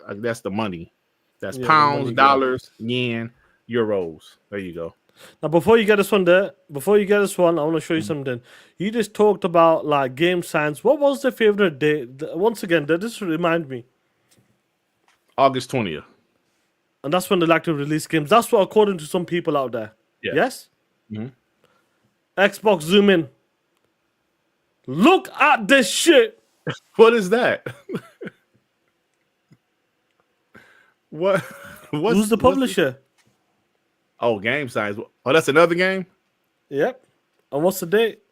That's the money. That's pounds, money, dollars, yen, euros. There you go. Now, before you get this one, I want to show you something. You just talked about like game science. What was the favorite day? Once again, just remind me. August 20th. And that's when they like to release games. That's what, according to some people out there. Yeah. Yes? Mm-hmm. Xbox zoom in. Look at this shit. What is that? What? Who's the publisher? Oh, Game Science. Oh, that's another game? Yep. And what's the date?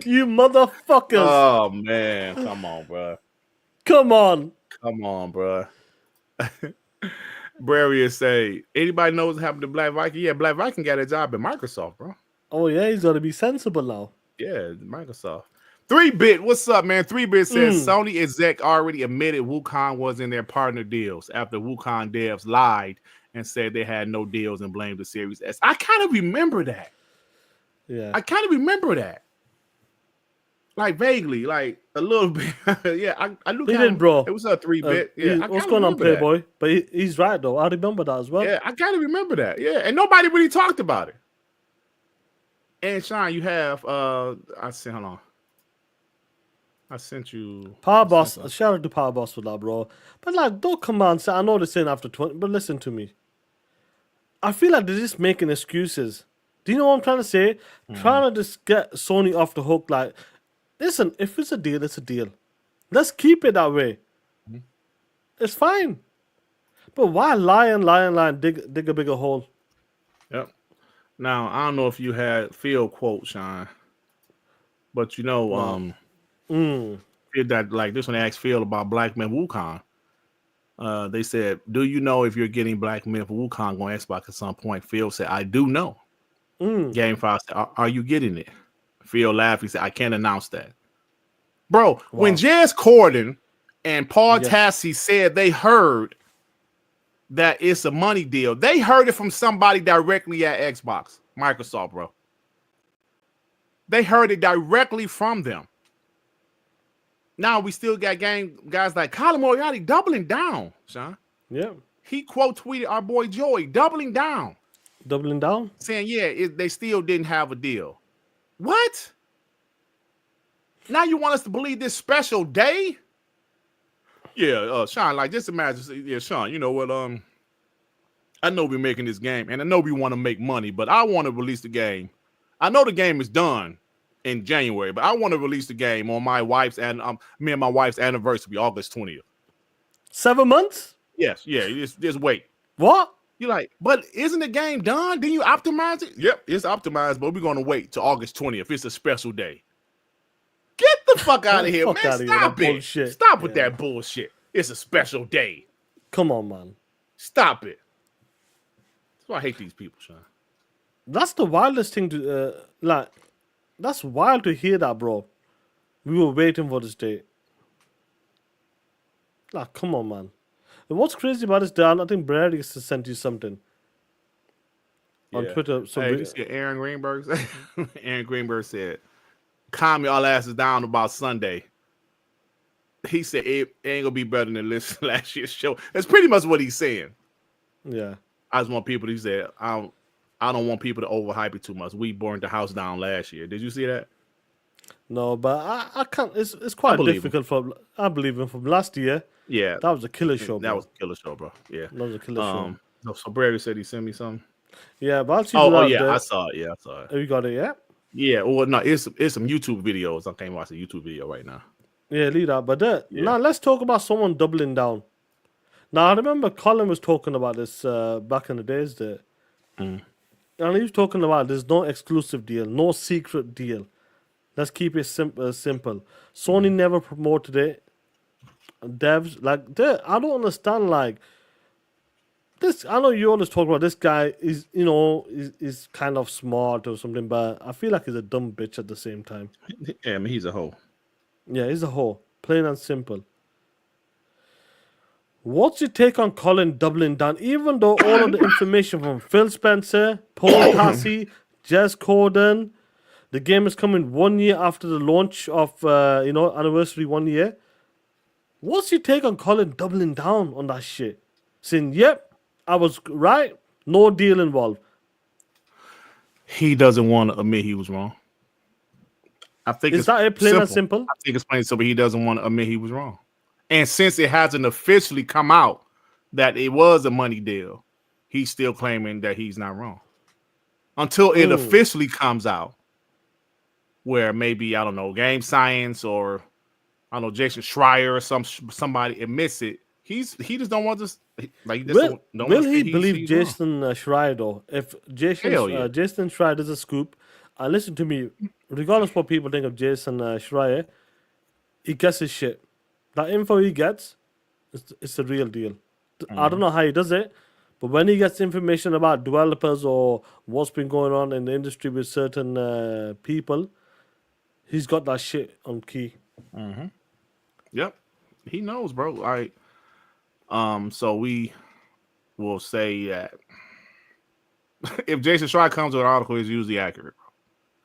You motherfuckers. Oh, man. Come on, bro. Come on. Come on, bro. Brarius say, anybody knows what happened to Black Viking? Yeah, Black Viking got a job at Microsoft, bro. Oh, yeah, he's got to be sensible now. Yeah, Microsoft. 3-Bit, what's up, man? 3-Bit says Sony exec already admitted Wukong was in their partner deals after Wukong devs lied and said they had no deals and blamed the Series S. I kind of remember that. Yeah. I kind of remember that. Like vaguely, like a little bit. Yeah, I knew. He did, bro. It was a 3-Bit. Yeah, what's going on, Playboy? But he's right though. I remember that as well. Yeah, I kind of remember that. Yeah, and nobody really talked about it. And Shaan, you have hold on. I sent you Power Boss. Shout out to Power Boss for that, bro. But like, don't come on. I know they're saying after 20, but listen to me. I feel like they're just making excuses. Do you know what I'm trying to say? Trying to just get Sony off the hook. Like, listen, if it's a deal, it's a deal. Let's keep it that way. It's fine. But why lie, dig a bigger hole? Yep. Now, I don't know if you had Phil quote, Shaan, but you know, that like this one asked Phil about Black Myth Wukong. They said, "Do you know if you're getting Black Myth Wukong on Xbox at some point?" Phil said, "I do know." Game 5 said, "Are you getting it?" Phil laughed. He said, "I can't announce that." Bro, when Jez Corden and Paul Tassi said they heard that it's a money deal, they heard it from somebody directly at Xbox, Microsoft, bro. They heard it directly from them. Now we still got guys like Colin Moriarty doubling down, Shaan. Yeah. He quote tweeted our boy Joey doubling down. Doubling down? Saying, they still didn't have a deal. What? Now you want us to believe this special day? Yeah, Shaan, like just imagine, Shaan, you know what? I know we're making this game, and I know we want to make money, but I want to release the game. I know the game is done in January, but I want to release the game on my wife's and me and my wife's anniversary, August 20th. 7 months? Yes, just wait. What? You're like, but isn't the game done? Didn't you optimize it? Yep, it's optimized, but we're gonna wait till August 20th. It's a special day. Get the fuck out of here, man. Stop it. Bullshit. Stop with that bullshit. It's a special day. Come on, man. Stop it. That's why I hate these people, Shaan. That's the wildest thing to like. That's wild to hear that, bro. We were waiting for this day. Like, come on, man. And what's crazy about this, Dan? I think Brad has sent you something on Twitter. So hey, just get Aaron Greenberg. Aaron Greenberg said, "Calm y'all asses down about Sunday." He said it ain't gonna be better than last year's show. That's pretty much what he's saying. Yeah. I just want people. He said, I don't want people to overhype it too much. We burned the house down last year. Did you see that? No, but I can't. It's quite difficult I believe him from last year. Yeah, that was a killer show. Bro. That was a killer show, bro. Yeah, that was a killer show. No, so Brady said he sent me something. Yeah, but I'll see. I saw it. Yeah, I saw it. Have you got it? Yeah. Yeah. Well, no, it's some YouTube videos. I can't watch a YouTube video right now. Yeah, lead out. But now let's talk about someone doubling down. Now I remember Colin was talking about this back in the days there. And he was talking about there's no exclusive deal, no secret deal. Let's keep it simple. Sony never promoted it. Devs, like, I don't understand, like, this. I know you always talk about this guy is, is kind of smart or something, but I feel like he's a dumb bitch at the same time. Yeah, I mean, he's a hoe. Yeah, he's a hoe. Plain and simple. What's your take on Colin doubling down? Even though all of the information from Phil Spencer, Paul Tassi, Jez Corden, the game is coming 1 year after the launch of, anniversary 1 year. What's your take on Colin doubling down on that shit? Saying, yep, I was right, no deal involved. He doesn't want to admit he was wrong. I think is that it, plain and simple? I think it's plain and simple. He doesn't want to admit he was wrong. And since it hasn't officially come out that it was a money deal, he's still claiming that he's not wrong. Until it officially comes out, where maybe, I don't know, Game Science or, I don't know, Jason Schreier or somebody admits it, he just don't want to, like, will he believe Jason Schreier, though? If Jason Schreier does a scoop, and listen to me, regardless what people think of Jason Schreier, he gets his shit. That info he gets, it's a real deal. I don't know how he does it, but when he gets information about developers or what's been going on in the industry with certain people, He's got that shit on key. Yep, he knows, bro. All right. So we will say that if Jason Schreier comes with an article, it's usually accurate.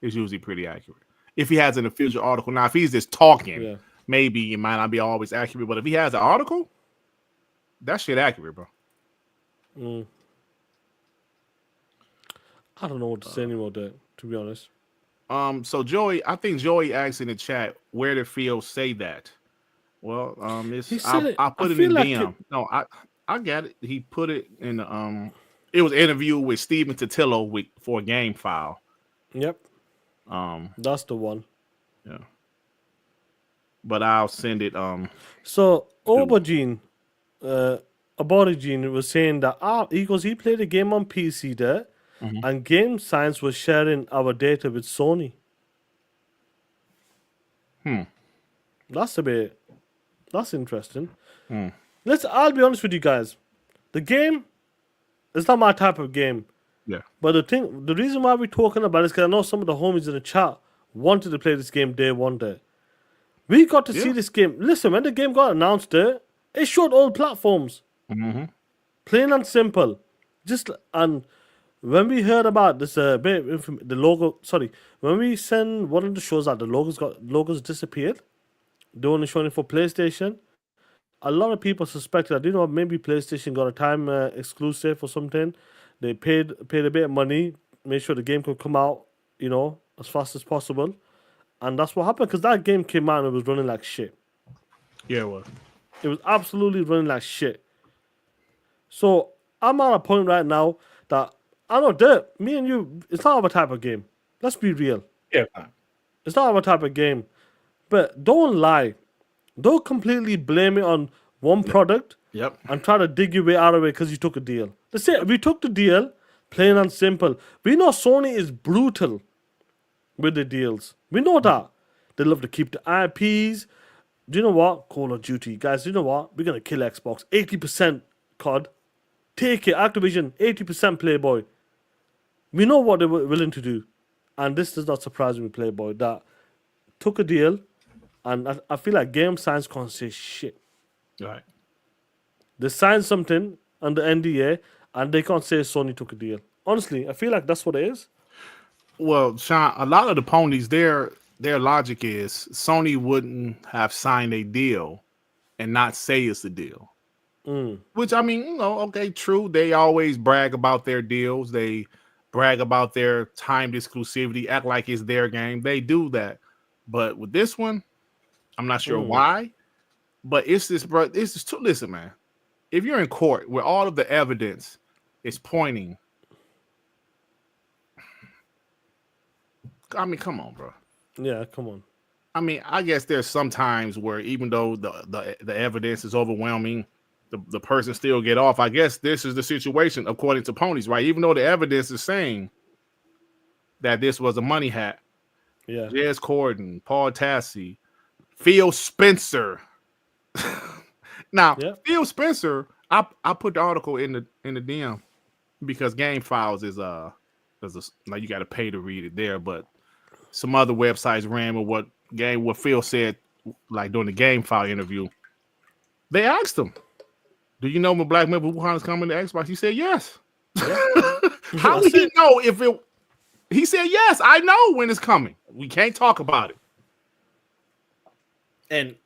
It's usually pretty accurate. If he has an official article, now if he's just talking, maybe it might not be always accurate. But if he has an article, that shit accurate, bro. I don't know what to say anymore there, to be honest. So Joey, I think Joey asked in the chat, where did Phil say that? Well, I put it in DM. No, I got it. He put it in it was an interview with Steven Totillo for a game file. Yep. That's the one. Yeah. But I'll send it. So Aubergine was saying that he played a game on PC there, and Game Science was sharing our data with Sony. That's interesting. I'll be honest with you guys. The game is not my type of game. Yeah. But the reason why we're talking about it is because I know some of the homies in the chat wanted to play this game day one day. We got to see this game. Listen, when the game got announced there, it showed all platforms. Plain and simple. And when we heard about this the logo, when we send one of the shows out, the logos disappeared. They only showing it for PlayStation. A lot of people suspected that, maybe PlayStation got a time exclusive or something. They paid a bit of money, made sure the game could come out, as fast as possible. And that's what happened, because that game came out and it was running like shit. Yeah, it was. It was absolutely running like shit. So I'm at a point right now that I know me and you, it's not our type of game. Let's be real. Yeah. It's not our type of game. But don't lie. Don't completely blame it on one product and try to dig your way out of it because you took a deal. Let's say we took the deal, plain and simple. We know Sony is brutal with the deals. We know that. They love to keep the IPs. Do you know what? Call of Duty. Guys, do you know what? We're going to kill Xbox. 80% COD. Take it. Activision, 80% Playboy. We know what they were willing to do. And this does not surprise me, Playboy, that took a deal. And I feel like Game Science can't say shit. Right. They signed something under NDA, and they can't say Sony took a deal. Honestly, I feel like that's what it is. Well, Shaan, a lot of the ponies, their logic is Sony wouldn't have signed a deal and not say it's a deal. Which, I mean, okay, true. They always brag about their deals. They brag about their timed exclusivity, act like it's their game. They do that. But with this one, I'm not sure why, but it's this, bro. Listen, man. If you're in court where all of the evidence is pointing, I mean, come on, bro. Yeah, come on. I mean, I guess there's some times where even though the evidence is overwhelming, the person still get off. I guess this is the situation according to ponies, right? Even though the evidence is saying that this was a money hat. Yeah, Jez Corden, Paul Tassi, Phil Spencer. Now, Phil Spencer, I put the article in the DM because Game Files is like you got to pay to read it there, but some other websites ran with what Phil said, like during the Game File interview. They asked him, "Do you know when Black Member Wukong is coming to Xbox?" He said, "Yes." Yeah. How would he know if it? He said, "Yes, I know when it's coming. We can't talk about it." And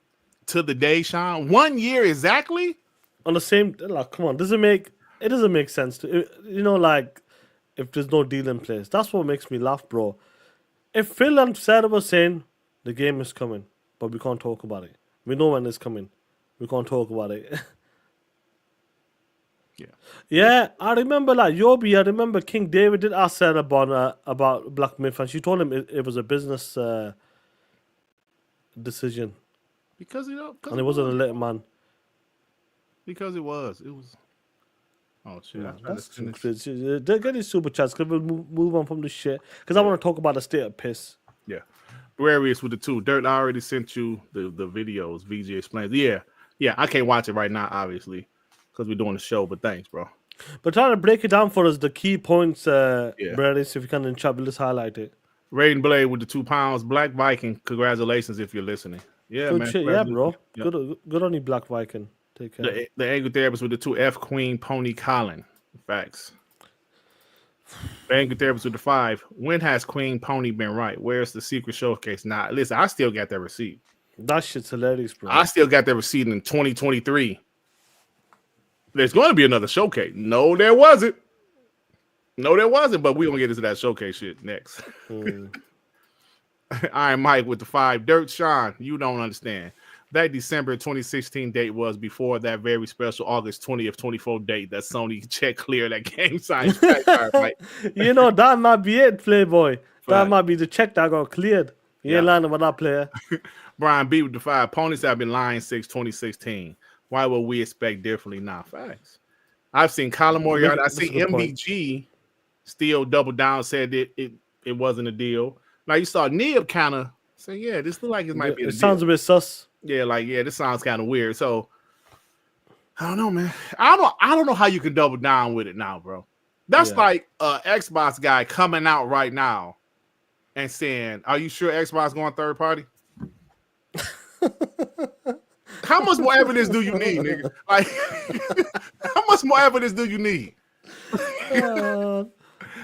to the day, Shaan, 1 year exactly on the same. Like, come on, it doesn't make sense to like if there's no deal in place. That's what makes me laugh, bro. If Phil and Sarah were saying the game is coming, but we can't talk about it. We know when it's coming. We can't talk about it. Yeah, I remember Yobi. I remember King David did ask Sarah about Black Myth, and she told him it was a business decision. Because and it wasn't a little man. Because it was. Oh shit! Yeah, that's crazy. They're getting super chats. Because we'll move on from this shit. Because I want to talk about the state of piss. Yeah, Aquarius with the 2. Dirt, I already sent you the videos. VG explains. Yeah. I can't watch it right now, obviously, because we're doing the show. But thanks, bro. But trying to break it down for us, the key points, Brady, if you can in chat, we'll just highlight it. Raiden Blade with the 2 pounds. Black Viking, congratulations if you're listening. Yeah, Good man. shit, yeah, bro. Yep. Good on you, Black Viking. Take care. The angle therapist with the 2 F Queen Pony Colin. Facts. The angle therapist with the 5. When has Queen Pony been right? Where's the secret showcase? Nah, listen, I still got that receipt. That shit's hilarious, bro. I still got that receipt in 2023. There's going to be another showcase. No, there wasn't. But we're going to get into that showcase shit next. Iron Mike with the 5. Dirt Shaan, you don't understand. That December 2016 date was before that very special August 20th, 24 date that Sony check clear that game science. You know, that might be it, Playboy. That might be the check that got cleared. You ain't lying about that player. Brian B with the 5. Ponies have been lying since 2016. Why would we expect differently now? Facts. I've seen Colin Moriarty. I see MBG still double down, said it wasn't a deal. Now you saw Nib kind of say, yeah, this look like it might be a deal. Sounds a bit sus. Yeah, this sounds kind of weird. So I don't know, man. I don't know how you can double down with it now, bro. That's like Xbox guy coming out right now and saying, "Are you sure Xbox going third party?" How much more evidence do you need, nigga? Like, how much more evidence do you need?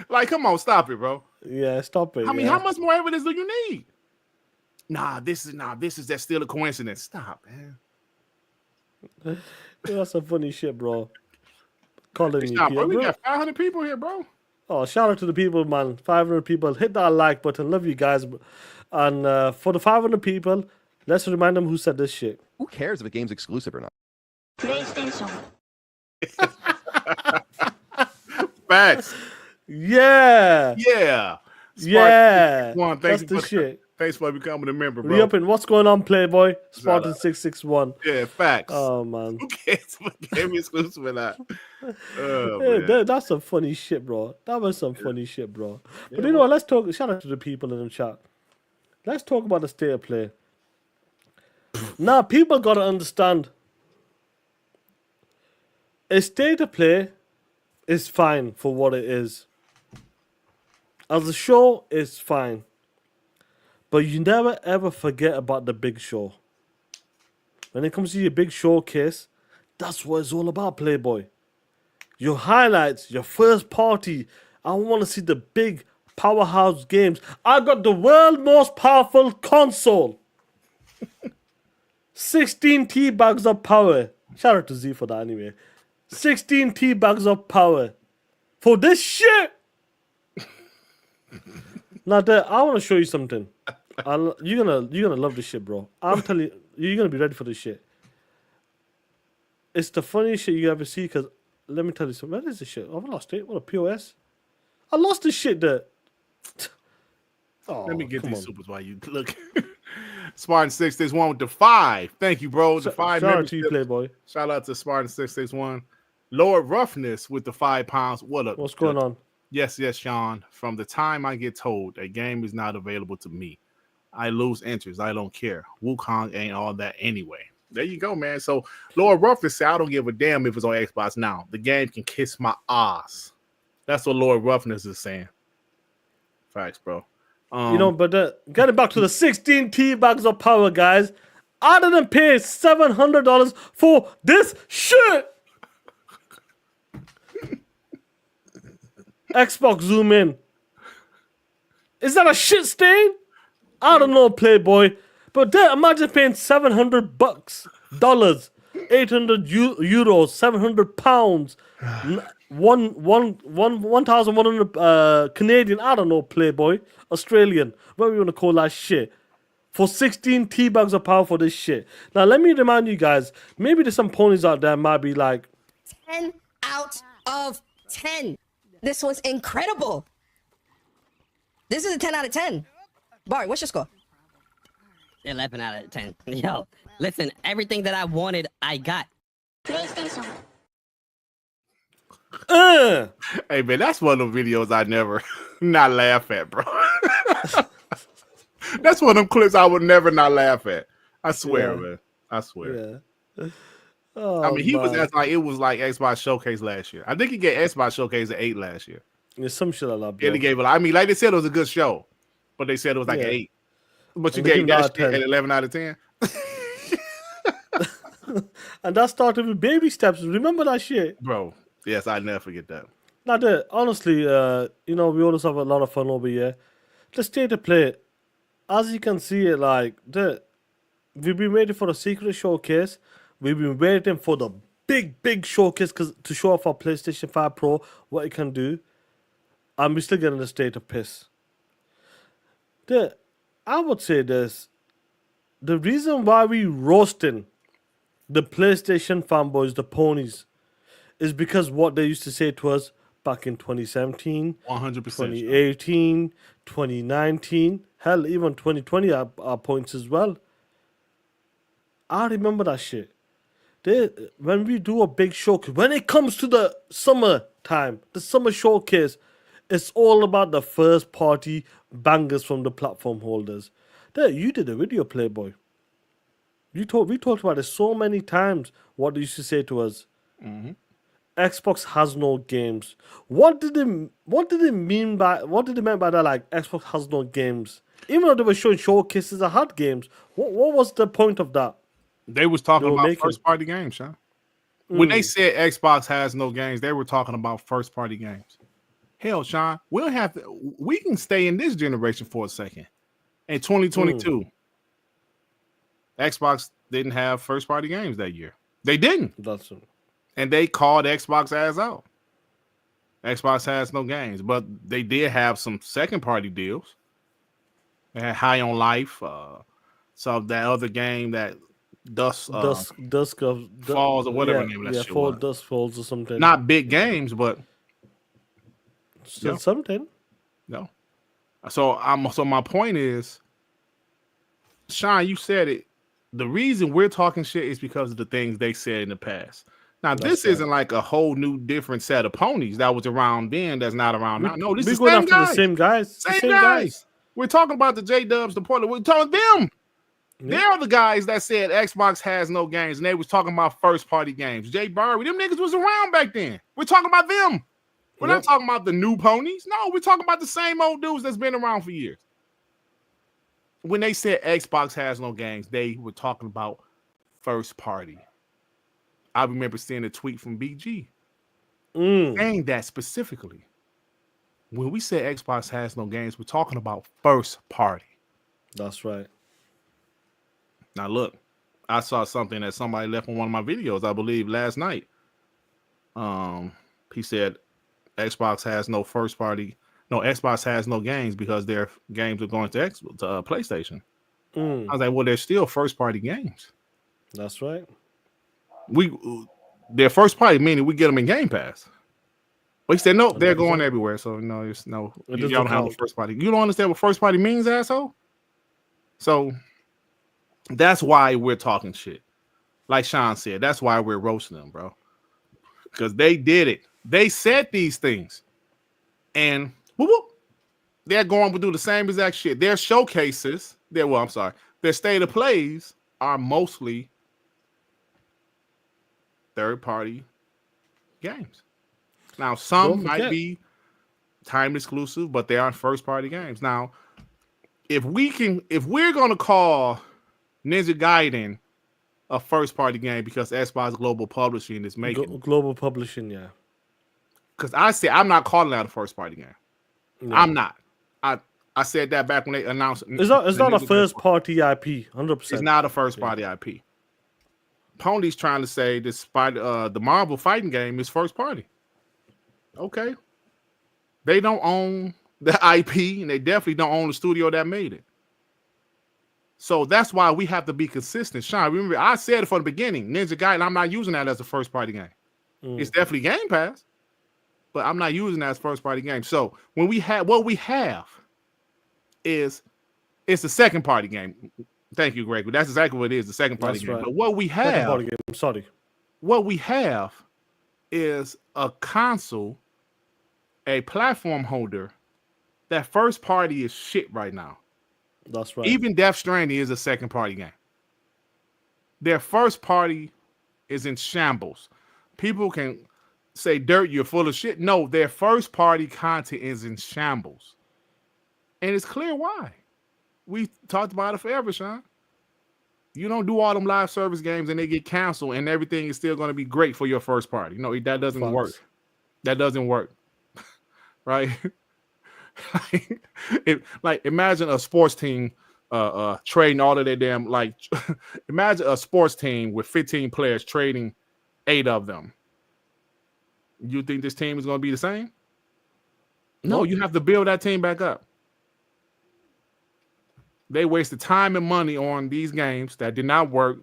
Like, come on, stop it, bro. Yeah, stop it. I mean, how much more evidence do you need? This is that still a coincidence. Stop, man. That's some funny shit, bro. Calling Stop, bro. We got 500 people here, bro. Oh, shout out to the people, man. 500 people. Hit that like button. Love you guys. And for the 500 people, let's remind them who said this shit. Who cares if a game's exclusive or not? PlayStation. Facts. Yeah. Yeah. Yeah. One, that's the shit. Thanks for becoming a member, bro. Re-upping. What's going on, Playboy? Spartan 661. Yeah, facts. Oh, man. Who cares if a game exclusive or not? Oh, yeah, that's some funny shit, bro. That was some funny shit, bro. But you know what? Let's talk. Shout out to the people in the chat. Let's talk about the state of play. Now, people got to understand. A state of play is fine for what it is. As a show, it's fine. But you never ever forget about the big show. When it comes to your big showcase, that's what it's all about, Playboy. Your highlights, your first party. I want to see the big powerhouse games. I got the world's most powerful console. 16 T-bags of power. Shout out to Z for that anyway. 16 T-bags of power. For this shit. Now, I want to show you something. You're gonna love this shit, bro. I'm telling you, you're gonna be ready for this shit. It's the funniest shit you ever see. Because let me tell you something. Where is this shit? I've lost it. What a POS. I lost this shit. Let me get these supers while you look. Spartan 661 with the 5. Thank you, bro. The 5. Shout out to you, Playboy. Shout out to Spartan 661. Lord Roughness with the 5 pounds. What up? What's going on? Yes, Sean. From the time I get told a game is not available to me, I lose interest. I don't care. Wukong ain't all that anyway. There you go, man. So Lord Roughness said, I don't give a damn if it's on Xbox now. The game can kiss my ass. That's what Lord Roughness is saying. Facts, bro. But getting back to the 16 T-bags of power, guys. I didn't pay $700 for this shit. Xbox zoom in. Is that a shit stain? I don't know, Playboy. But imagine paying $700, 800 euros, 700 pounds, 1,100 Canadian. I don't know, Playboy, Australian, whatever you want to call that shit, for 16 T-bags of power for this shit. Now, let me remind you guys. Maybe there's some ponies out there might be like 10 out of 10. This was incredible. This is a 10 out of 10. Barry, what's your score? 11 out of 10. Yo, listen, everything that I wanted, I got. PlayStation. Hey, man, that's one of them videos I never not laugh at, bro. That's one of them clips I would never not laugh at. I swear, man. I swear. Yeah. Oh, I mean, he was acting like it was like Xbox Showcase last year. I think he gave Xbox Showcase an 8 last year. Yeah, some shit I love. And he gave it. I mean, like they said, it was a good show. but they said it was like Yeah. an 8. But you And they gave give it that out of shit 10. an 11 out of 10. And that started with baby steps. Remember that shit? Bro, yes, I never forget that. Now, honestly, we always have a lot of fun over here. The state of play, as you can see, we've been waiting for a secret showcase. We've been waiting for the big showcase to show off our PlayStation 5 Pro, what it can do. And we're still getting a state of piss. I would say this. The reason why we roasting the PlayStation fanboys, the ponies, is because what they used to say to us back in 2017, 100%. 2018, 2019, hell, even 2020 are points as well. I remember that shit. When we do a big showcase, when it comes to the summer time, the summer showcase, it's all about the first party bangers from the platform holders. You did a video, Playboy. We talked about it so many times. What they used to say to us. Mm-hmm. Xbox has no games. What did they mean by that? Like, Xbox has no games. Even though they were showing showcases that had games, what was the point of that? They was talking about making first party games, Shaan. When they said Xbox has no games, they were talking about first party games. Hell, Shaan, we can stay in this generation for a second. In 2022, Xbox didn't have first party games that year. They didn't. That's it. And they called Xbox ass out. Xbox has no games, but they did have some second party deals. They had High on Life, so that other game that Dusk Falls or whatever name of that shit was. Dusk Falls or something. Not big games, but still something. No. So my point is, Shaan, you said it. The reason we're talking shit is because of the things they said in the past. Now, this isn't like a whole new different set of ponies that was around then that's not around now. No, this is the same guys. Same guys. We're talking about the J-Dubs, the Portland. We're talking them. Yeah. They're the guys that said Xbox has no games, and they was talking about first-party games. Jay Barry, them niggas was around back then. We're talking about them. We're not talking about the new ponies. No, we're talking about the same old dudes that's been around for years. When they said Xbox has no games, they were talking about first-party. I remember seeing a tweet from BG saying that specifically. When we say Xbox has no games, we're talking about first party. That's right. Now, look, I saw something that somebody left on one of my videos, I believe, last night. He said Xbox has no first party. No, Xbox has no games because their games are going to PlayStation. I was like, well, they're still first party games. That's right. They're first party, meaning we get them in Game Pass. But he said, no, they're going everywhere. So no, y'all don't have the first party. You don't understand what first party means, asshole? So that's why we're talking shit. Like Shaan said, that's why we're roasting them, bro. Because they did it. They said these things. And they're going to do the same exact shit. Their showcases, their state of plays are mostly third-party games. Now, some might be time exclusive, but they are first-party games. Now, if we're going to call Ninja Gaiden a first-party game because Xbox Global Publishing is making Global Publishing, yeah. Because I said I'm not calling that a first-party game. No. I'm not. I said that back when they announced it. It's not a first-party IP, 100%. It's not a first-party IP. Pony's trying to say despite the Marvel fighting game is first party. Okay. They don't own the IP, and they definitely don't own the studio that made it. So that's why we have to be consistent. Shaan, remember, I said it from the beginning. Ninja Gaiden, I'm not using that as a first-party game. It's definitely Game Pass, but I'm not using that as first-party game. So when what we have is it's a second-party game. Thank you, Greg. That's exactly what it is, the second-party game. Right. But what we have, what we have is a console, a platform holder, that first party is shit right now. That's right. Even Death Stranding is a second party game. Their first party is in shambles. People can say, Dirt, you're full of shit. No, their first party content is in shambles. And it's clear why. We talked about it forever, Shaan. You don't do all them live service games and they get canceled and everything is still going to be great for your first party. No, that doesn't work. That doesn't work. Right? Like imagine a sports team trading all of their damn imagine a sports team with 15 players trading 8 of them. You think this team is going to be the same? No, you have to build that team back up. They wasted time and money on these games that did not work.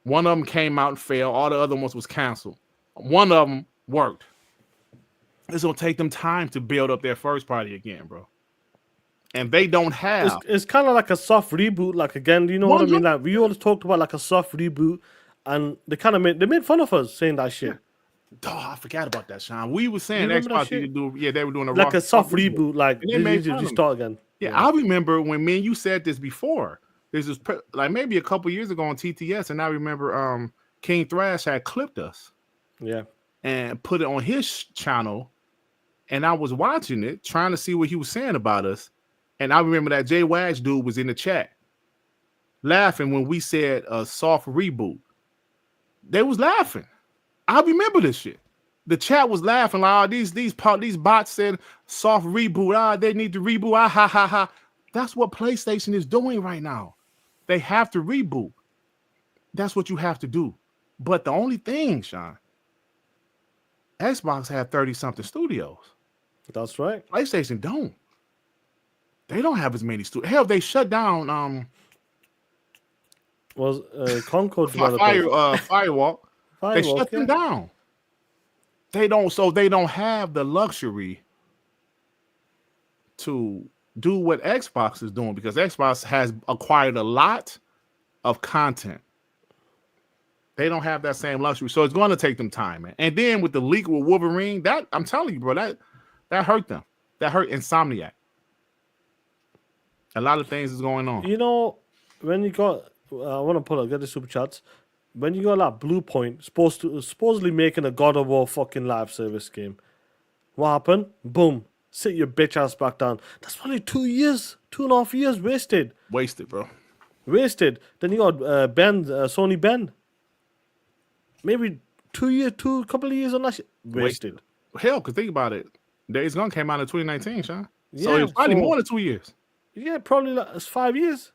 One of them came out and failed. All the other ones was canceled. One of them worked. It's going to take them time to build up their first party again, bro. And they don't have. It's kind of like a soft reboot. Like, again, you know what I mean? Like, we always talked about like a soft reboot. And they kind of made fun of us saying that shit. Oh, I forgot about that, Shaan. We were saying Xbox to do, they were doing a soft reboot, like they made you start again. Yeah, I remember when me and you said this before. This is like maybe a couple years ago on TTS, and I remember King Thrash had clipped us, and put it on his channel, and I was watching it, trying to see what he was saying about us, and I remember that Jay Wags dude was in the chat, laughing when we said a soft reboot. They was laughing. I remember this shit. The chat was laughing like, these bots said soft reboot. They need to reboot. Ha ha ha. That's what PlayStation is doing right now. They have to reboot. That's what you have to do. But the only thing, Shaan, Xbox had 30-something studios. That's right. PlayStation don't. They don't have as many studios. Hell, they shut down Concord Firewalk. They shut them down. They don't have the luxury to do what Xbox is doing because Xbox has acquired a lot of content. They don't have that same luxury. So it's going to take them time, man. And then with the leak with Wolverine, that I'm telling you, bro, that hurt them. That hurt Insomniac. A lot of things is going on. You know, when you got I want to get the super chats. When you got like Blue Point supposedly making a God of War fucking live service game, what happened? Boom. Sit your bitch ass back down. That's only 2.5 years wasted. Wasted, bro. Wasted. Then you got Sony Ben. Maybe couple of years on that shit. Wasted. Hell, because think about it. Days Gone came out in 2019, Shaan. So it was probably more than 2 years. Yeah, probably like 5 years.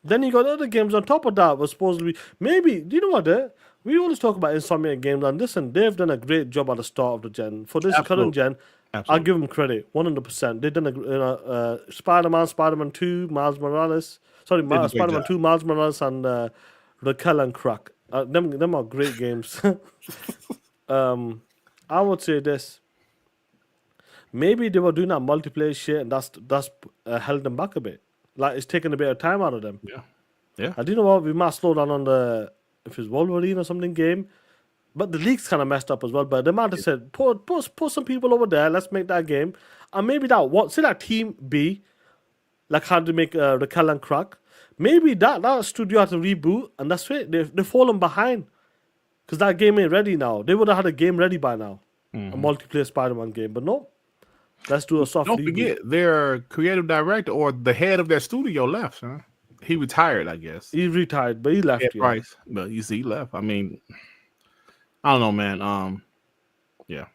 Then you got other games on top of that was supposed to be maybe. Do you know what? We always talk about Insomniac games, and listen, they've done a great job at the start of the gen. For this current gen, I'll give them credit 100%. They've done a Spider-Man 2, Miles Morales. Sorry, Spider-Man 2, Miles Morales, and Raquel and Crack. Them are great games. I would say this. Maybe they were doing that multiplayer shit, and that's held them back a bit. Like it's taking a bit of time out of them. Yeah. I do know what we might slow down on if it's Wolverine or something game, but the leaks kind of messed up as well. But they might have said, put some people over there. Let's make that game, and maybe that Team B, like how to make Raquel and Crack. Maybe that studio had to reboot, and that's it. They've fallen behind because that game ain't ready now. They would have had a game ready by now, a multiplayer Spider-Man game, but no. Let's do a soft. Don't forget, their creative director or the head of their studio left. Huh? He retired, I guess. He retired, but he left. Price, but you see, he left. I mean, I don't know, man. Yeah.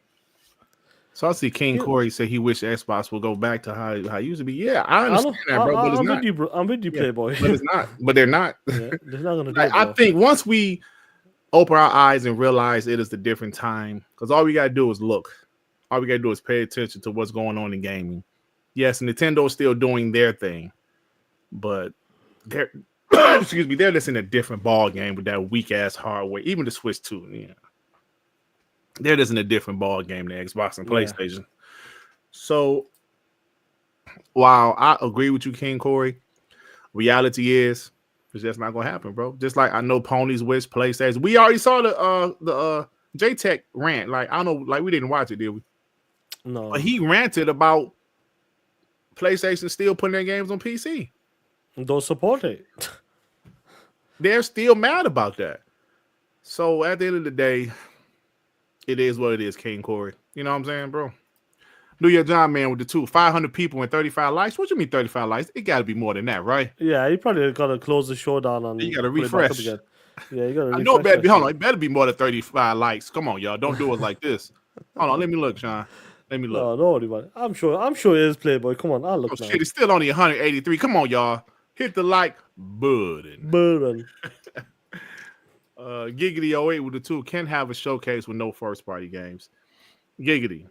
So I see King Corey say he wished Xbox would go back to how it used to be. Yeah, I understand that, bro. But it's not. With you, bro. I'm with you, Playboy. But it's not. But they're not. Yeah, they're not gonna do like, it, I think once we open our eyes and realize it is a different time, because all we gotta do is look. All we gotta do is pay attention to what's going on in gaming. Yes, Nintendo's still doing their thing, but they're they're just in a different ball game with that weak ass hardware. Even the Switch 2, yeah. They're just in a different ball game than Xbox and PlayStation. Yeah. So while I agree with you, King Corey, reality is it's just not gonna happen, bro. Just like I know ponies wish PlayStation. We already saw the JTech rant. Like I don't know, like we didn't watch it, did we? No. But he ranted about PlayStation still putting their games on PC. Don't support it. They're still mad about that. So at the end of the day, it is what it is, King Corey. You know what I'm saying, bro? New York John man with the 500 people and 35 likes. What you mean 35 likes? It got to be more than that, right? Yeah, you probably got to close the show down and You got to put it back up refresh. again. Yeah, you got to refresh. I know it better that be. Hold on, shit. it better be more than 35 likes. Come on, y'all. Don't do it like this. Hold on, let me look, Sean. Let me look. No, don't worry about it. I'm sure it is Playboy. Come on, I'll look now. Shit, it's still only 183. Come on, y'all. Hit the like button. Giggity 08 with the 2 can have a showcase with no first party games. Giggity.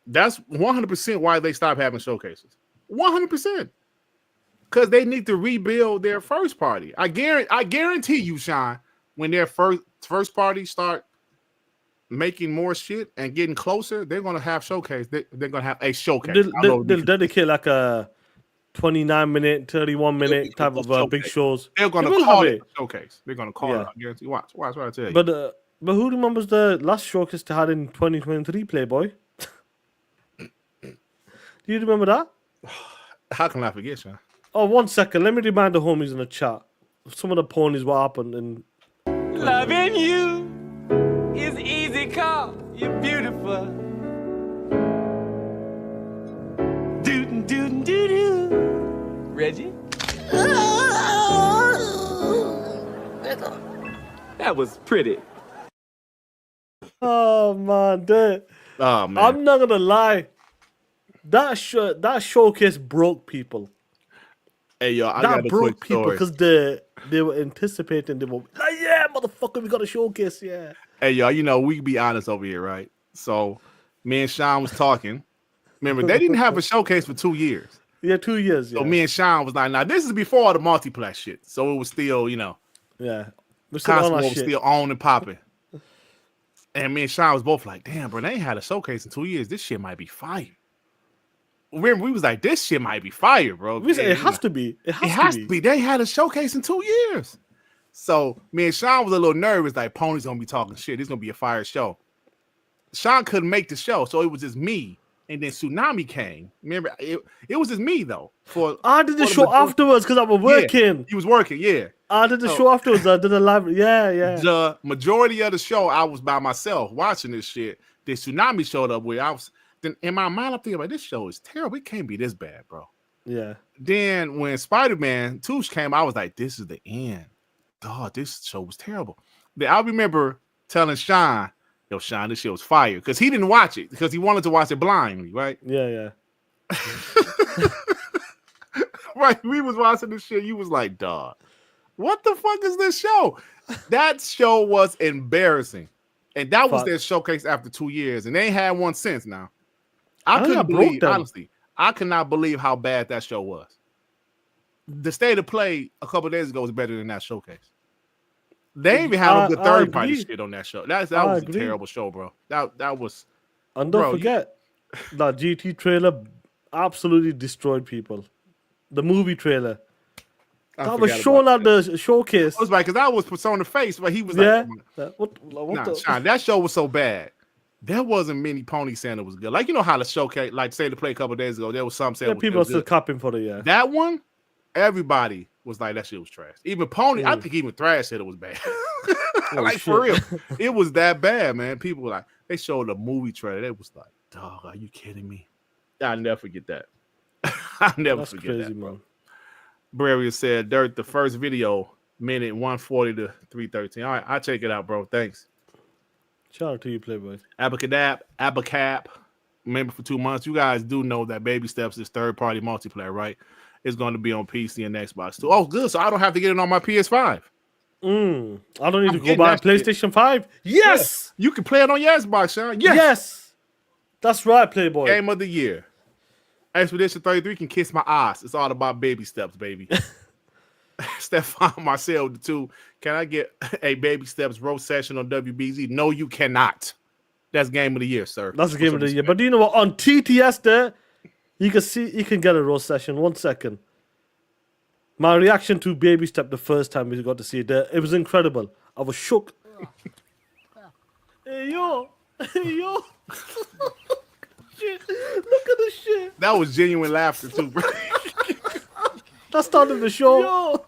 That's 100% why they stopped having showcases. 100%. Because they need to rebuild their first party. I guarantee you, Sean, when their first party start making more shit and getting closer, they're gonna have showcase. They're gonna have a showcase. They'll dedicate like a 29-minute, 31-minute type of big shows. They're gonna call it a showcase. They're gonna call it. I guarantee. Watch what I tell you. But who remembers the last showcase they had in 2023, Playboy? Do you remember that? How can I forget, Sean? Oh, 1 second. Let me remind the homies in the chat. Some of the ponies what happened in. Loving you is easy, cause you're beautiful. Doo-doo-doo-doo-doo. Reggie? That was pretty. Oh man, oh man! I'm not gonna lie. That showcase broke people. Hey yo, I that got a broke quick people story. because they were anticipating. They were like, "Yeah, motherfucker, we got a showcase." Yeah. Hey y'all, you know we be honest over here, right? So me and Shaan was talking. Remember, they didn't have a showcase for 2 years. Yeah, 2 years. Yeah. So me and Shaan was like, "Now this is before the multiplex shit." So it was still, yeah, we're still on our was shit. still on and popping. And me and Shaan was both like, "Damn, bro, they ain't had a showcase in 2 years. This shit might be fire." Remember, we was like, "This shit might be fire, bro." We said it has to be. It has to be. They had a showcase in 2 years. So me and Shaan was a little nervous, like Pony's gonna be talking shit. This gonna be a fire show. Shaan couldn't make the show, so it was just me. And then Tsunami came. Remember, it was just me though. I did the show afterwards because I was working. Yeah, he was working, yeah. I did the show afterwards. I did a live. Yeah. The majority of the show, I was by myself watching this shit. Then Tsunami showed up where I was. Then in my mind, I'm thinking about this show is terrible. It can't be this bad, bro. Yeah. Then when Spider-Man 2 came, I was like, this is the end. God, this show was terrible. Then I remember telling Shaan, yo, Shaan, this shit was fire. Because he didn't watch it. Because he wanted to watch it blindly, right? Yeah. Right. We was watching this shit. You was like, dog, what the fuck is this show? That show was embarrassing. And that was their showcase after 2 years. And they ain't had one since now. I couldn't believe, honestly, I could not believe how bad that show was. The State of Play a couple of days ago was better than that showcase. They even had a good third party shit on that show. That was a terrible show, bro. That was. And don't forget, that GT trailer absolutely destroyed people. The movie trailer. That was shown at the showcase. I was like, because that was Persona Face, but he was like, Shaan, that show was so bad. There wasn't many ponies saying it was good. Like, you know how the showcase, like State of Play a couple of days ago, there was some saying people are still copping for it, yeah. That one, everybody was like, that shit was trash. Even Pony, I think even Thrash said it was bad. Like, for real. It was that bad, man. People were like, they showed a movie trailer. They was like, dog, are you kidding me? I'll never forget that. I'll never forget that, man. Braria said, Dirt, the first video, minute 140 to 313. All right, I'll check it out, bro. Thanks. Shout out to you, Playboy. Abacap, member for 2 months. You guys do know that Baby Steps is third-party multiplayer, right? It's going to be on PC and Xbox too. Oh, good. So I don't have to get it on my PS5. I don't need to go buy a PlayStation 5. Yes! Yeah. You can play it on your Xbox, Sean. Yes! That's right, Playboy. Game of the year. Expedition 33 can kiss my ass. It's all about baby steps, baby. Stefan Marcel, the 2. Can I get a Baby Steps roast session on WBZ? No, you cannot. That's game of the year, sir. That's the game of the year. But do you know what? On TTS there, you can get a roast session. 1 second. My reaction to Baby Step the first time we got to see it there, it was incredible. I was shook. Hey, yo. Hey, yo. Shit. Look at this shit. That was genuine laughter, too, bro. That started the show. Yo.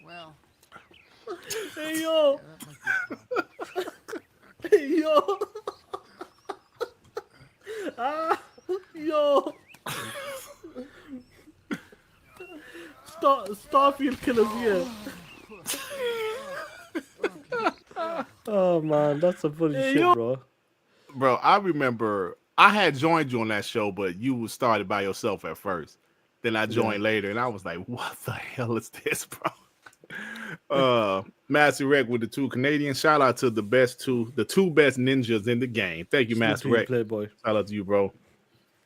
Well. Hey, yo. Hey, yo. Yo. Starfield killers here. Oh man, that's some funny shit, bro. Bro, I remember I had joined you on that show, but you started by yourself at first. Then I joined later, and I was like, "What the hell is this, bro?" Master Rec with the 2 Canadians. Shout out to the two best ninjas in the game. Thank you, Master Rec. Playboy. Shout out to you, bro.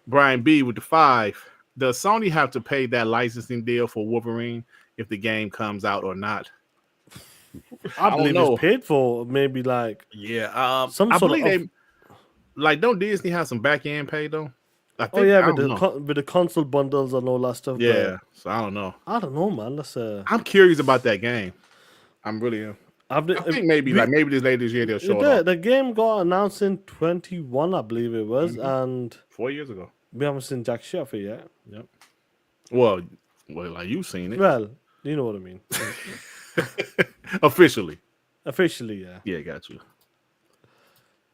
Brian B with the 5. Does Sony have to pay that licensing deal for Wolverine if the game comes out or not? I believe it's paid for. Maybe like some I sort believe of. Like, don't Disney have some back end pay though? I think, with the console bundles and all that stuff. Yeah, so I don't know. I don't know, man. That's I'm curious about that game. I'm really. I think maybe this later this year they'll show it off. The game got announced in 21, I believe it was, and 4 years ago. We haven't seen jack shit of it yet. Yep. Well, like you've seen it. Well, you know what I mean. Officially, yeah. Yeah, got you.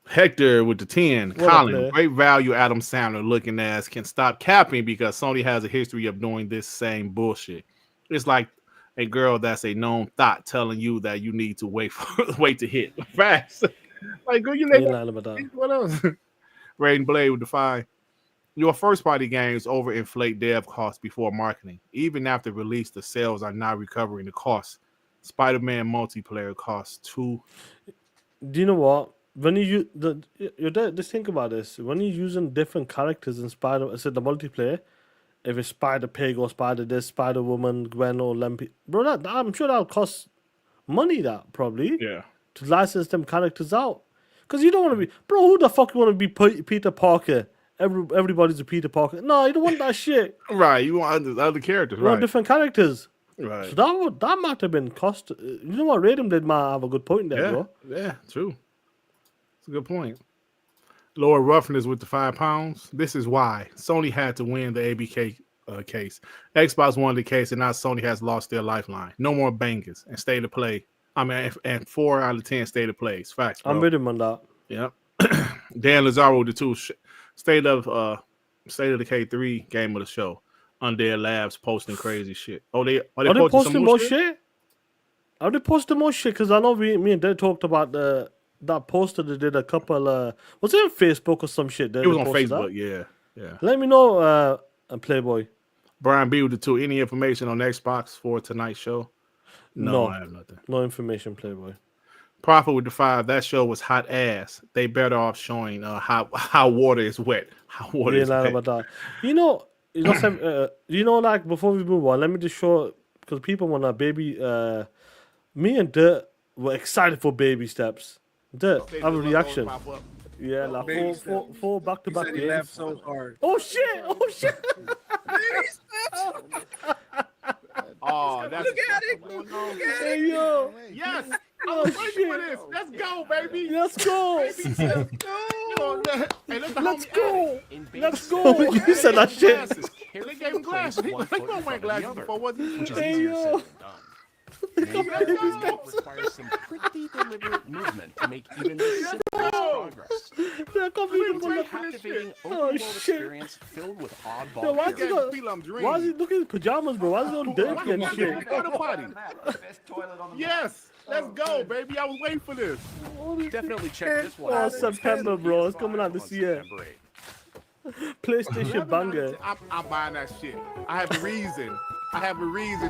Hector with the 10. Colin, great value Adam Sandler looking ass can stop capping because Sony has a history of doing this same bullshit. It's like a girl that's a known thought telling you that you need to wait to hit fast. Like, girl, you what else? Raiden Blade with the 5. Your first party games overinflate dev costs before marketing. Even after release, the sales are not recovering the costs. Spider-Man multiplayer costs $2. Do you know what? When you just think about this. When you're using different characters in Spider, I said the multiplayer. If it's Spider Pig or Spider this, Spider Woman, Gwen or Lempi, bro, I'm sure that'll cost money. That probably to license them characters out. Because you don't want to be, bro. Who the fuck you want to be Peter Parker? Everybody's a Peter Parker. No, you don't want that shit. Right, you want other characters, you want different characters. Right. So that might have been cost. You know what? Raiden did might have a good point there, bro. Yeah, true. It's a good point. Lower roughness with the £5. This is why Sony had to win the ABK case. Xbox won the case, and now Sony has lost their lifeline. No more bangers and state of play. I mean, and 4 out of 10 state of plays. Facts, bro. I'm with him on that. Yep. Dan Lazaro with the 2. State of the K3 game of the show. Undead Labs posting crazy shit. Are they posting more shit? Are they posting more shit? Because I know me and Dad talked about that poster they did a couple. Was it on Facebook or some shit? It was on Facebook. Yeah. Let me know, Playboy. Brian B with the 2. Any information on Xbox for tonight's show? No, I have nothing. No information, Playboy. Prophet with the 5. That show was hot ass. They better off showing how water is wet. How water is wet. About that. You know, like before we move on, let me just show because people want a baby. Me and Dirt were excited for baby steps. Dirt, have a reaction. Yeah, like four back-to-back games. So hard. Oh shit! Oh, that's Look at it! Hey yo! Yes! I was waiting for this. Let's go, baby. Let's go. Hey, Let's go. You said that shit. They gave him glasses. He don't wear glasses before, was he? Hey yo. Requires some pretty deliberate movement to make even the simplest progress. Captivating open-world experience filled with oddball. Why is he looking in pajamas, bro? Why is he on dirty and shit? Yes. Let's go, baby. I was waiting for this. Definitely check this one Oh, out. September, bro. It's coming out this year. PlayStation banger. I'm buying that shit. I have a reason.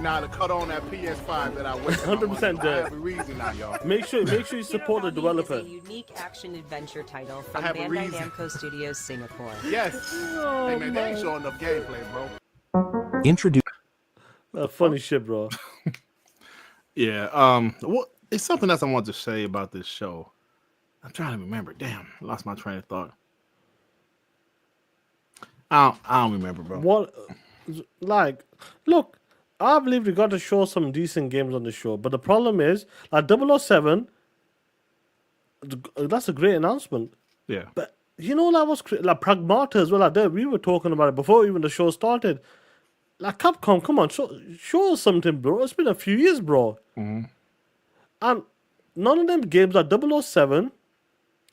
Now to cut on that PS5 that I went. 100% I have a reason now, y'all. Make sure you support the developer. Is a unique action adventure title from have a Bandai reason. Namco Studios Singapore. Yes. Hey man, they ain't showing enough gameplay, bro. Introduce. Funny shit, bro. Yeah. Well, it's something else I want to say about this show. I'm trying to remember. Damn, I lost my train of thought. I don't remember, bro. What? Like, look, I believe we got to show some decent games on the show, but the problem is, like 007, that's a great announcement. Yeah. But you know, that was like Pragmata as well. Like that, we were talking about it before even the show started. Like Capcom, come on, show us something, bro. It's been a few years, bro. Mm-hmm. And none of them games, like 007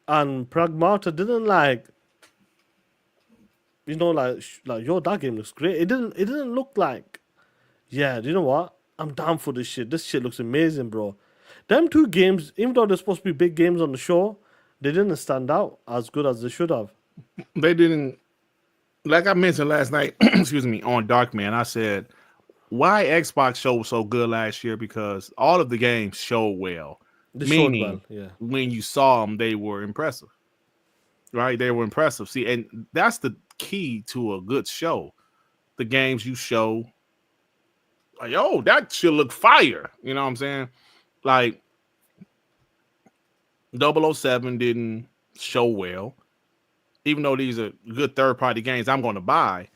and Pragmata, didn't like you know, like yo, that game looks great. It didn't look like, yeah. You know what? I'm down for this shit. This shit looks amazing, bro. Them two games, even though they're supposed to be big games on the show, they didn't stand out as good as they should have. They didn't. Like I mentioned last night, excuse me, on Darkman, I said why Xbox show was so good last year because all of the games showed well. Meaning, when you saw them, they were impressive. Right? They were impressive. See, and that's the key to a good show. The games you show, like, oh, that should look fire. You know what I'm saying? Like 007 didn't show well. Even though these are good third-party games I'm going to buy,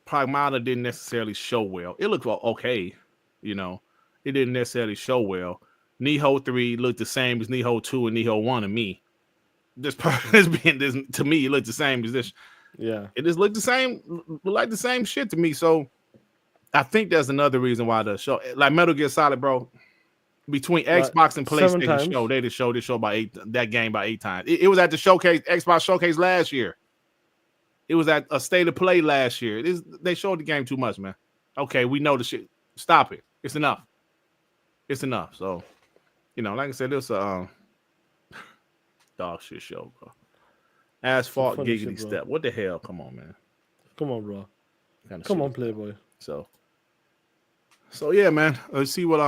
Pragmata didn't necessarily show well. It looked okay, you know. It didn't necessarily show well. Nihon 3 looked the same as Nihon 2 and Nihon 1 to me. To me, it looked the same as this. Yeah. It just looked the same, like the same shit to me. So I think there's another reason why the show, like Metal Gear Solid, bro, between Xbox and PlayStation show, they just showed this show by that game by 8 times. It was at the showcase, Xbox showcase last year. It was at a state of play last year. They showed the game too much, man. Okay, we know the shit. Stop it. It's enough. It's enough. So, you know, like I said, it was a dog shit show, bro. Asphalt giggity shit, step. What the hell? Come on, man. Come on, bro. Come on, Playboy. So yeah, man. Let's see what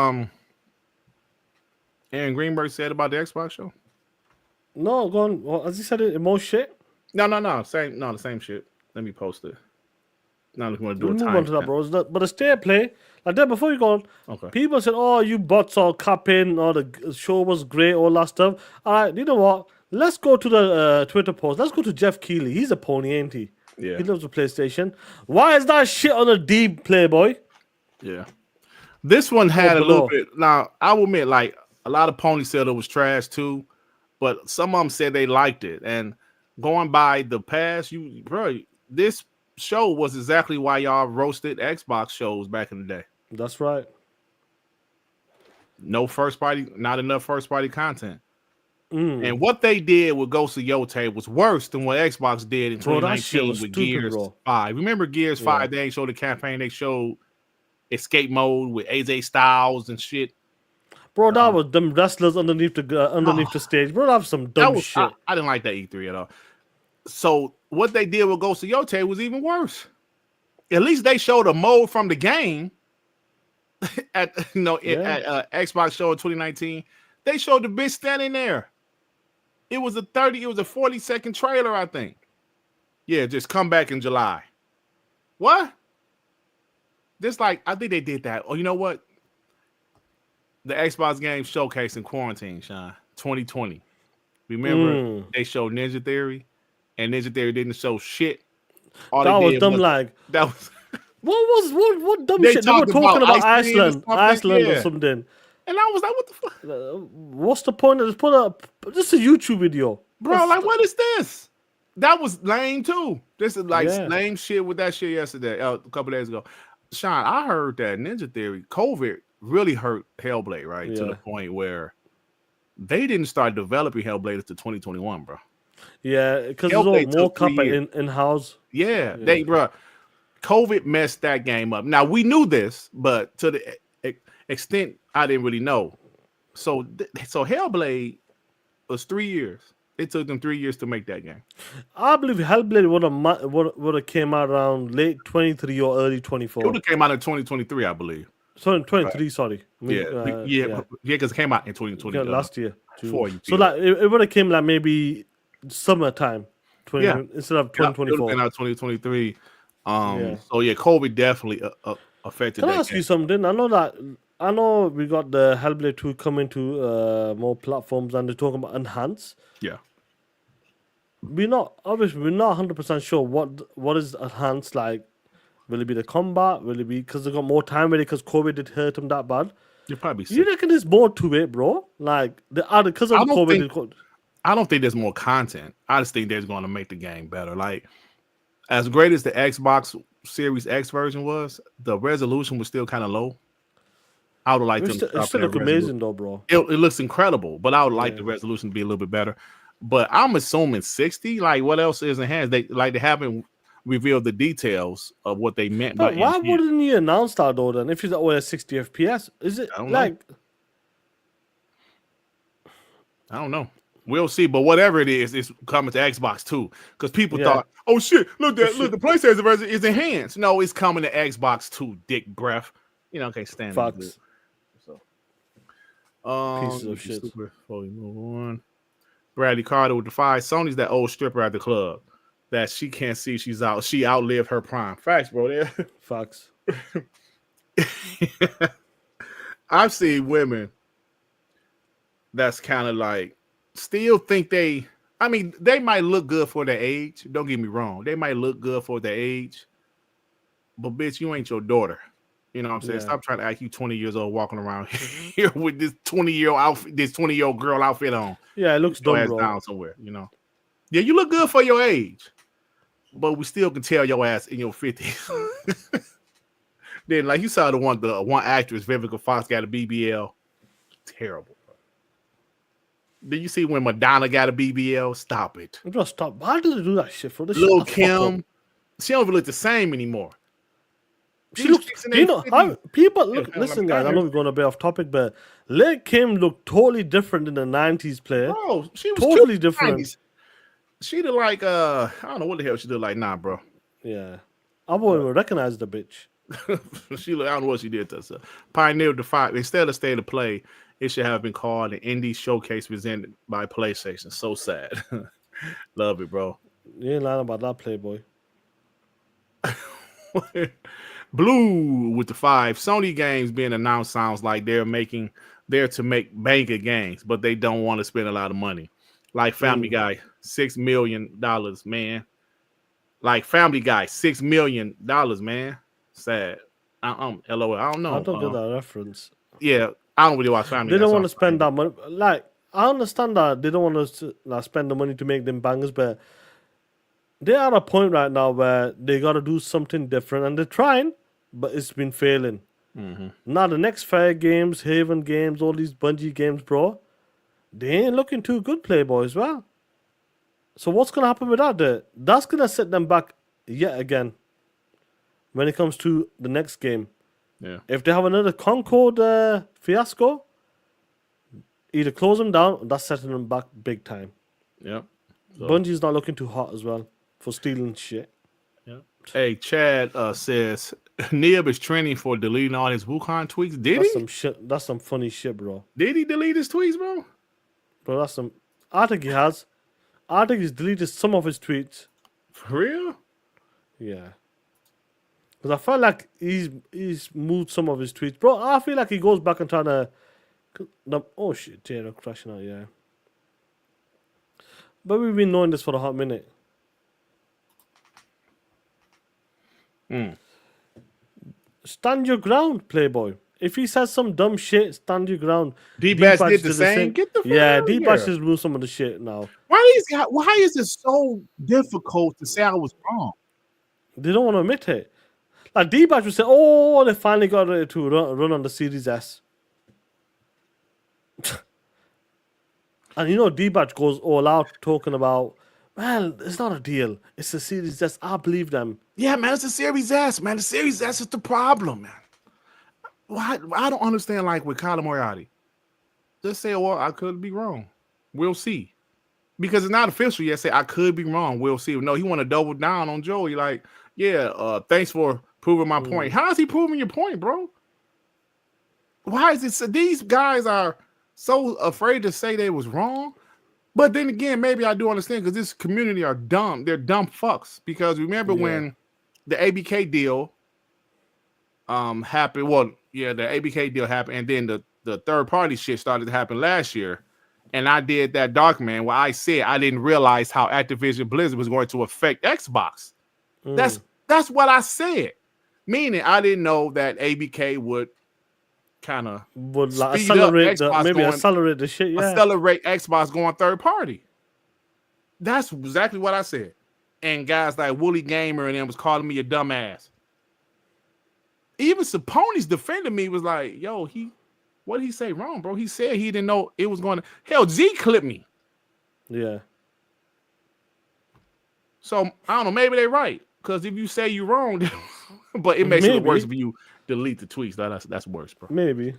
Aaron Greenberg said about the Xbox show. No, go on. Well, as he said it, more shit. No. The same shit. Let me post it. Now we're going to do We'll a move on to that, bro. But the state play, like that before you go on, okay. People said, oh, you bots are capping, or the show was great, all that stuff. All right, you know what? Let's go to the Twitter post. Let's go to Jeff Keighley. He's a pony, ain't he? Yeah. He loves the PlayStation. Why is that shit on a D, Playboy? Yeah. This one had a little bit. Now, I will admit, like, a lot of ponies said it was trash too, but some of them said they liked it. And going by the past, this show was exactly why y'all roasted Xbox shows back in the day. That's right. No first party, not enough first party content. And what they did with Ghost of Yotei was worse than what Xbox did in 2019 with Gears 5. Remember Gears 5? They ain't showed the campaign. They showed escape mode with AJ Styles and shit. Bro, that was them wrestlers underneath the stage. Bro, that was some dumb shit. I didn't like that E3 at all. So what they did with Ghost of Yotei was even worse. At least they showed a mode from the game at Xbox show in 2019. They showed the bitch standing there. It was a 40-second trailer, I think. Yeah, just come back in July. What? Just like, I think they did that. Oh, you know what? The Xbox game showcase in quarantine, Shaan, 2020. Remember, they showed Ninja Theory, and Ninja Theory didn't show shit. That was dumb. That was what dumb shit? They were talking about Iceland or something. And I was like, what the fuck? What's the point of this? This is a YouTube video. Bro, like, what is this? That was lame, too. This is like lame shit with that shit yesterday, a couple days ago. Shaan, I heard that Ninja Theory, COVID really hurt Hellblade, right? To the point where they didn't start developing Hellblade until 2021, bro. Yeah, because there's more copper in-house. Yeah, bro. COVID messed that game up. Now, we knew this, but to the extent I didn't really know. So Hellblade was 3 years. It took them 3 years to make that game. I believe Hellblade would have came out around late 23 or early 24. It would have came out in 2023, I believe. Sorry, 23. Sorry. Because it came out in 2020. Last year. So like it would have came like maybe summertime, instead of 2024. It would have been out 2023. So yeah, COVID definitely affected. Can I ask you something? I know we got the Hellblade 2 coming to more platforms, and they're talking about enhance. Yeah. We're not 100% sure what is enhanced like. Will it be the combat? Will it be because they got more time with it because COVID did hurt them that bad? You're probably sick. You reckon there's more to it, bro? Like because of COVID. I don't think there's more content. I just think they're going to make the game better. Like, as great as the Xbox Series X version was, the resolution was still kind of low. I would like them. It still look amazing though, bro. It looks incredible, but I would like the resolution to be a little bit better. But I'm assuming 60. Like, what else is enhanced? They haven't reveal the details of what they meant But by why intent. wouldn't you announce that though? Then if it's always 60 FPS, is it I don't know. like? I don't know. We'll see, but whatever it is, it's coming to Xbox too. Because people Yeah. thought, "Oh shit, look, the PlayStation version is enhanced." No, it's coming to Xbox too. Dick breath. You know, can't stand it. Facts. So, Pieces of shit. Before we move on, Bradley Carter with the 5. Sony's that old stripper at the club that she can't see. She's out. She outlived her prime. Facts, bro. There. Facts. I've seen women that's kind of like still think they might look good for their age. Don't get me wrong. They might look good for their age, but bitch, you ain't your daughter. You know what I'm saying? Yeah. Stop trying to act you 20 years old walking around here with this 20-year-old outfit, this 20-year-old girl outfit on. Yeah, it looks dumb, Ass bro. down somewhere, you know. Yeah, you look good for your age, but we still can tell your ass in your 50s. Then, like you saw the one actress, Vivica Fox, got a BBL. Terrible. Did you see when Madonna got a BBL? Stop it. Bro, stop. Why do they do that shit for this? Lil Kim, she don't even look the same anymore. She looks, you know, how people look. Yeah, Listen, I'm guys, I know we're going a bit off topic, but Lil Kim looked totally different in the 90s player. Bro, she was totally cute different. 90s. She did like I don't know what the hell she did like nah, bro. Yeah, I won't even recognize the bitch. I don't know what she did to herself. Pioneered the fight. Instead of State of Play, it should have been called an indie showcase presented by PlayStation. So sad. Love it, bro. You ain't lying about that, Playboy. Blue with the 5. Sony games being announced sounds like they're to make banker games, but they don't want to spend a lot of money. Like Family Guy, $6 million, man. Like Family Guy, $6 million, man. Sad. LOL. I don't know. I don't get that reference. Yeah, I don't really watch Family Guy. They don't want to spend that money. Like, I understand that they don't want us to spend the money to make them bangers, but they're at a point right now where they got to do something different, and they're trying, but it's been failing. Mm-hmm. Now, the next Fair games, Haven games, all these Bungie games, bro, they ain't looking too good, Playboy, as well. So what's going to happen with that? That's going to set them back yet again when it comes to the next game. Yeah. If they have another Concord fiasco, either close them down, or that's setting them back big time. Yeah. So, Bungie's not looking too hot as well for stealing shit. yeah. Hey, Chad says Nib is trending for deleting all his Wukong tweets. Did That's he? some shit. That's some funny shit, bro. Did he delete his tweets, bro? Bro, that's some. I think he has. I think he's deleted some of his tweets. For real? Yeah. Because I felt like he's moved some of his tweets. Bro, I feel like he goes back and trying to... Oh, shit. They're crashing out, yeah. But we've been knowing this for a hot minute. Stand your ground, Playboy. If he says some dumb shit, stand your ground. D-Bash did the same. Get the fuck Yeah, out of D-Bash here. has moved some of the shit now. Why is it so difficult to say I was wrong? They don't want to admit it. Like D-Bash would say, oh, they finally got ready to run on the Series S. And you know, D-Bash goes all out talking about, well, it's not a deal. It's a Series S. I believe them. Yeah, man, it's a Series S, man. The Series S is the problem, man. Why? I don't understand, like, with Kyler Moriarty. Just say, well, I could be wrong. We'll see. Because it's not official yet. Say, I could be wrong. We'll see. No, he want to double down on Joey. Like, yeah, thanks for proving my point. How is he proving your point, bro? Why is it so these guys are so afraid to say they was wrong? But then again, maybe I do understand because this community are dumb. They're dumb fucks. Because remember when the ABK deal happened? Well, yeah, the ABK deal happened, and then the third party shit started to happen last year. And I did that Dark Man where I said I didn't realize how Activision Blizzard was going to affect Xbox. That's what I said. Meaning I didn't know that ABK would kind of like accelerate accelerate the shit. Yeah, accelerate Xbox going third party. That's exactly what I said. And guys like Wooly Gamer and them was calling me a dumbass. Even Saponis defended me, was like, yo, what did he say wrong, bro? He said he didn't know it was going to... Hell, Z clipped me. Yeah. So, I don't know. Maybe they're right. Because if you say you're wrong, but it makes it worse if you delete the tweets. That's worse, bro. Maybe.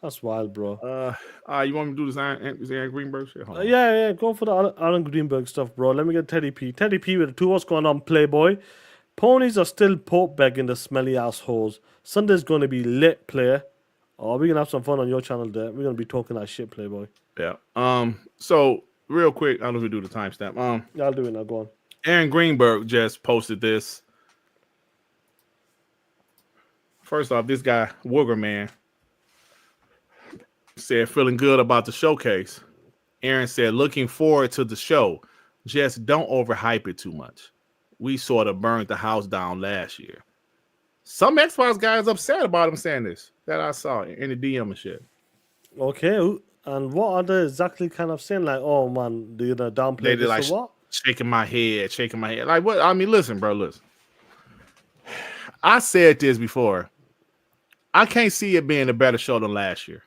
That's wild, bro. You want me to do this Aaron Greenberg shit? Yeah, go for the Aaron Greenberg stuff, bro. Let me get Teddy P. Teddy P with the two. What's going on, Playboy? Ponies are still poke begging the smelly assholes. Sunday's going to be lit, player. Oh, we're going to have some fun on your channel there. We're going to be talking that shit, Playboy. Yeah. So, real quick, I don't know if we do the timestamp. Yeah, I'll do it now. Go on. Aaron Greenberg just posted this. First off, this guy, Wooger Man, said, feeling good about the showcase. Aaron said, looking forward to the show. Just don't overhype it too much. We sort of burned the house down last year. Some Xbox guys upset about him saying this, that I saw in the DM and shit. Okay, and what are they exactly kind of saying? Like, oh man, do you downplay They this like or what? shaking my head. Like, what? I mean, listen, bro, listen. I said this before. I can't see it being a better show than last year.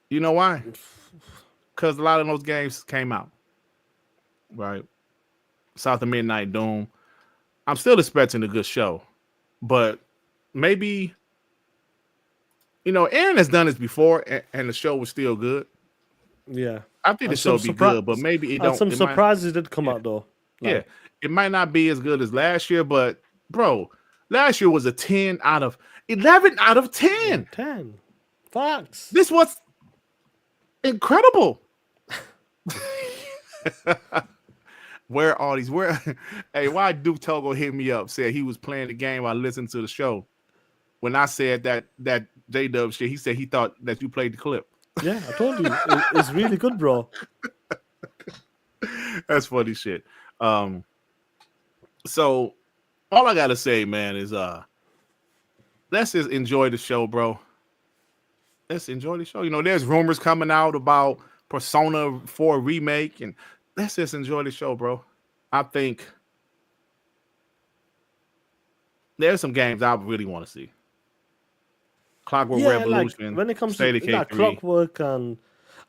You know why? Because a lot of those games came out. Right? South of Midnight Doom. I'm still expecting a good show. But maybe, Aaron has done this before and the show was still good. Yeah. I think the show will be good, but maybe it don't. Some surprises did come out, though. Yeah. It might not be as good as last year, but, bro, last year was a 11 out of 10. 10. Facts. This was incredible. Where are these? Hey, why Duke Togo hit me up? Said he was playing the game while listening to the show. When I said that J-Dub shit, he said he thought that you played the clip. Yeah, I told you. It's really good, bro. That's funny shit. So all I gotta say, man, is let's just enjoy the show, bro. Let's enjoy the show. There's rumors coming out about Persona 4 remake, and let's just enjoy the show, bro. I think there's some games I really want to see. Clockwork Revolution. Like when it comes State to of Decay that 3. Clockwork, and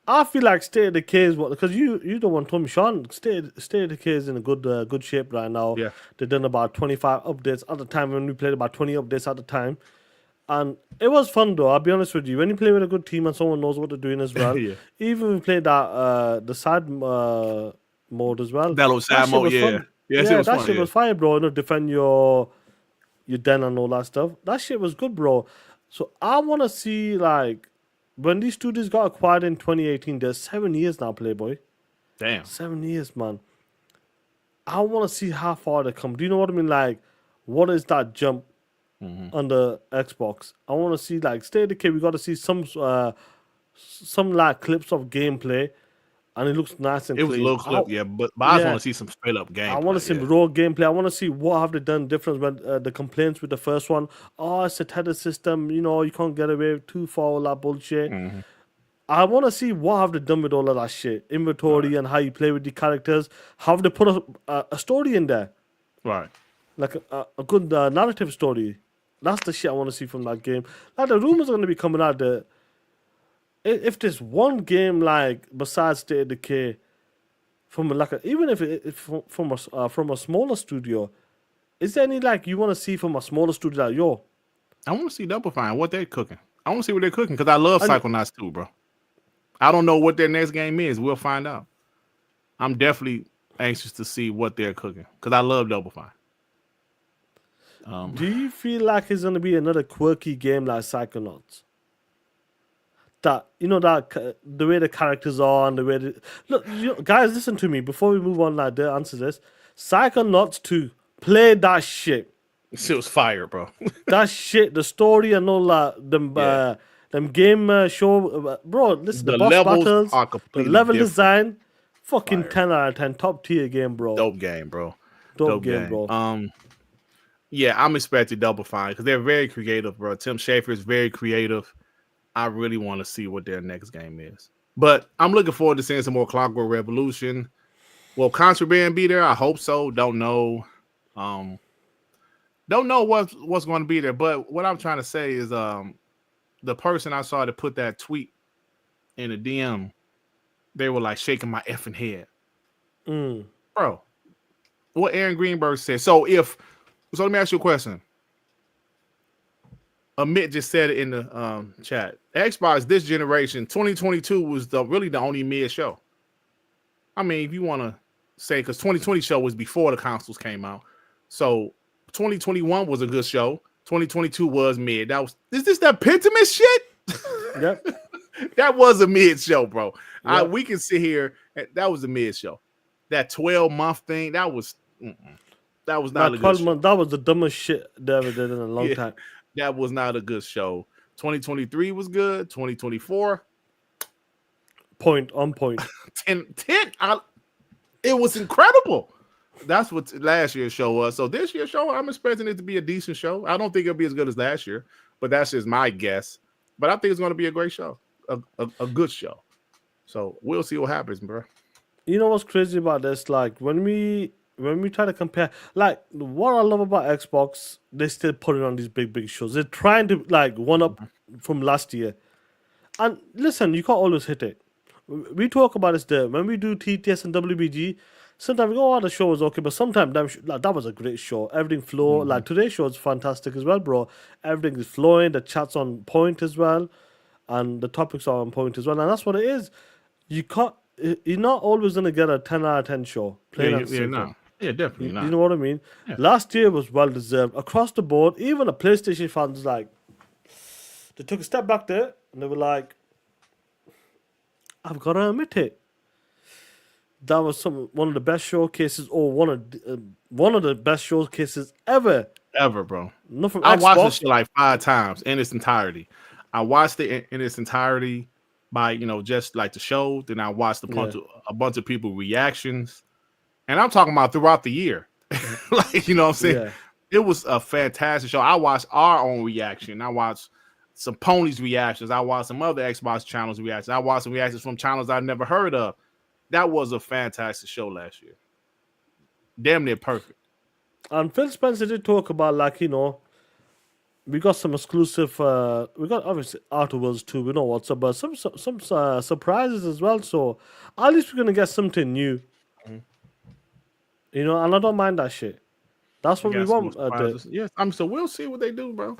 I feel like State of Decay is what, because you don't want to tell me, Shaan, State of Decay is in a good shape right now. Yeah. They've done about 25 updates at the time. When we played, about 20 updates at the time. And it was fun, though. I'll be honest with you. When you play with a good team and someone knows what they're doing as well, Yeah. even when we played that the side mode as well. That little side mode, yeah. Fun. Yes, yeah, it was that fun, shit was fire, bro. Defend your den and all that stuff. That shit was good, bro. So I want to see, like, when these studios got acquired in 2018, there's 7 years now, Playboy. Damn. 7 years, man. I want to see how far they come. Do you know what I mean? Like, what is that jump on the Xbox? I want to see, like, State of Decay. We got to see some like clips of gameplay, and it looks nice and It clean. was a little clip, yeah, but I just want to see some straight up gameplay. I want to see raw gameplay. I want to see what have they done different when the complaints with the first one. Oh, it's a tether system. You can't get away too far with that bullshit. I want to see what have they done with all of that shit. Inventory and how you play with the characters. How have they put a story in there? Right. Like a good narrative story. That's the shit I want to see from that game. Like, the rumors are going to be coming out there. If there's one game, like, besides State of Decay, from even if from a smaller studio, is there any, like, you want to see from a smaller studio? Like, I want to see Double Fine, what they're cooking. I want to see what they're cooking, because I love Psychonauts too, bro. I don't know what their next game is. We'll find out. I'm definitely anxious to see what they're cooking, because I love Double Fine. Do you feel like it's going to be another quirky game like Psychonauts? That, the way the characters are and the way look, guys, listen to me before we move on. Like, the answer this: Psychonauts 2. Play that shit. Shit was fire, bro. That shit, the story and all that, them game show, bro. Listen, the boss battles, are the completely level different. design, fucking Fire. 10 out of 10, top tier game, bro. Dope game, bro. Dope game, bro. Yeah, I'm expecting Double Fine because they're very creative, bro. Tim Schafer is very creative. I really want to see what their next game is. But I'm looking forward to seeing some more Clockwork Revolution. Will Contraband be there? I hope so. Don't know. Don't know what's going to be there. But what I'm trying to say is the person I saw to put that tweet in the DM, they were like shaking my effing head. bro. What Aaron Greenberg said. So let me ask you a question. Amit just said it in the chat. Xbox this generation, 2022 was really the only mid show. I mean, if you want to say, because 2020 show was before the consoles came out. So 2021 was a good show. 2022 was mid. Is this that Pentiment shit? Yep. That was a mid show, bro. Yep. We can sit here. That was a mid show. That 12-month thing, that was not a good show. That was the dumbest shit they ever did in a long time. That was not a good show. 2023 was good. 2024. On point. 10. It was incredible. That's what last year's show was. So this year's show, I'm expecting it to be a decent show. I don't think it'll be as good as last year, but that's just my guess. But I think it's going to be a great show, a good show. So we'll see what happens, bro. You know what's crazy about this? Like when we try to compare, like what I love about Xbox, they still putting on these big shows. They're trying to like one up from last year. And listen, you can't always hit it. We talk about this there when we do TTS and WBG. Sometimes we go, the show was okay, but sometimes that was a great show. Everything flow. Like today's show is fantastic as well, bro. Everything is flowing. The chat's on point as well, and the topics are on point as well. And that's what it is. You can't. You're not always gonna get a 10 out of 10 show. Definitely not. You know what I mean? Yeah. Last year was well deserved across the board. Even the PlayStation fans, like, they took a step back there and they were like, "I've got to admit it. That was one of the best showcases, or one of the best showcases ever, bro." Nothing. I watched this shit like 5 times in its entirety. I watched it in its entirety by just like the show. Then I watched a bunch of people reactions, and I'm talking about throughout the year. Like what I'm saying. Yeah. It was a fantastic show. I watched our own reaction. I watched some Ponies reactions. I watched some other Xbox channels reactions. I watched some reactions from channels I've never heard of. That was a fantastic show last year. Damn near perfect. And Phil Spencer did talk about, like, we got some exclusive, we got obviously Outer Worlds 2, we know what's up, but some surprises as well. So at least we're going to get something new. And I don't mind that shit. That's what we want. Yes, so we'll see what they do, bro.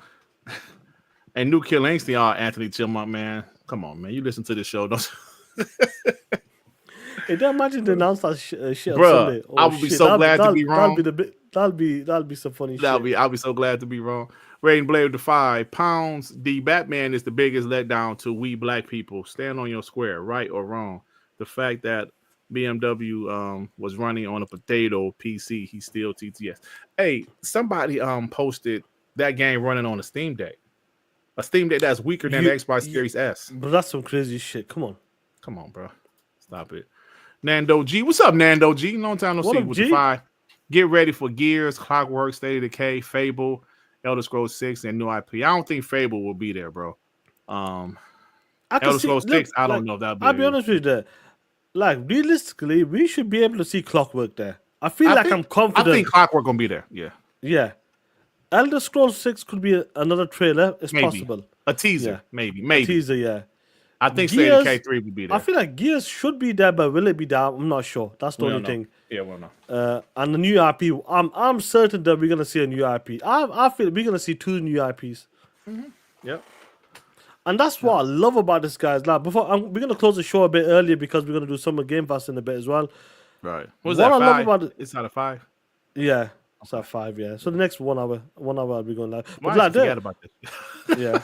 And New Kill Ainsley, Anthony Chilmont, man. Come on, man. You listen to this show, don't you? Hey, don't imagine they announced that shit on Bruh, Sunday. I would be so glad to be wrong. That'll be some funny shit. I'll be so glad to be wrong. Rating Blade with the 5 pounds. The Batman is the biggest letdown to we black people. Stand on your square, right or wrong. The fact that BMW was running on a potato PC, he's still TTS. Hey, somebody posted that game running on a Steam Deck. A Steam Deck that's weaker than the Xbox Series S. But that's some crazy shit. Come on, bro. Stop it. Nando G. What's up, Nando G? Long time no see with the 5. Get ready for Gears, Clockwork, State of Decay, Fable, Elder Scrolls 6, and new IP. I don't think Fable will be there, bro. Elder Scrolls 6, I don't know if that'll be I'll be honest with you. Like, realistically, we should be able to see Clockwork there. I think I'm confident. I think Clockwork gonna be there. Yeah. Yeah. Elder Scrolls 6 could be another trailer. It's maybe. Possible. A teaser, yeah. Maybe. A teaser, yeah. I think State of Decay 3 will be there. I feel like Gears should be there, but will it be there? I'm not sure. That's the only thing. Yeah, well, no. And the new IP, I'm certain that we're gonna see a new IP. I feel we're gonna see 2 new IPs. Mm-hmm. Yep. And that's what I love about this, guys. Like, we're gonna close the show a bit earlier because we're gonna do Summer Game Fest in a bit as well. Right. What's that? 5? It's not a 5. Yeah. It's at 5, yeah. So the next 1 hour I'll be going live. But I forget about this. Yeah.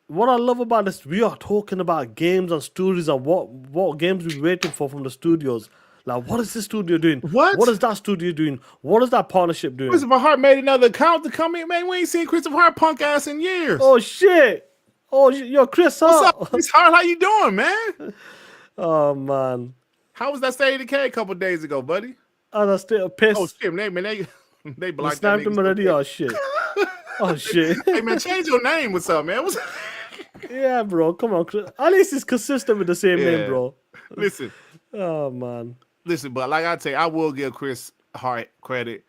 What I love about this, we are talking about games and stories and what games we're waiting for from the studios. Like, what is this studio doing? What is that studio doing? What is that partnership doing? Christopher Hart made another account to come in, man. We ain't seen Christopher Hart punk ass in years. Oh shit! Oh, yo, Chris Hart. What's up, Chris Hart? How you doing, man? Oh man, how was that State of Decay a couple days ago, buddy? Oh, that's still pissed. Oh shit, they blocked snapped him already. Oh shit. Oh shit. Hey man, change your name. What's up, man? Yeah, bro. Come on, Chris. At least it's consistent with the same name, bro. Listen. Oh man. Listen, but like I tell you, I will give Chris Hart credit.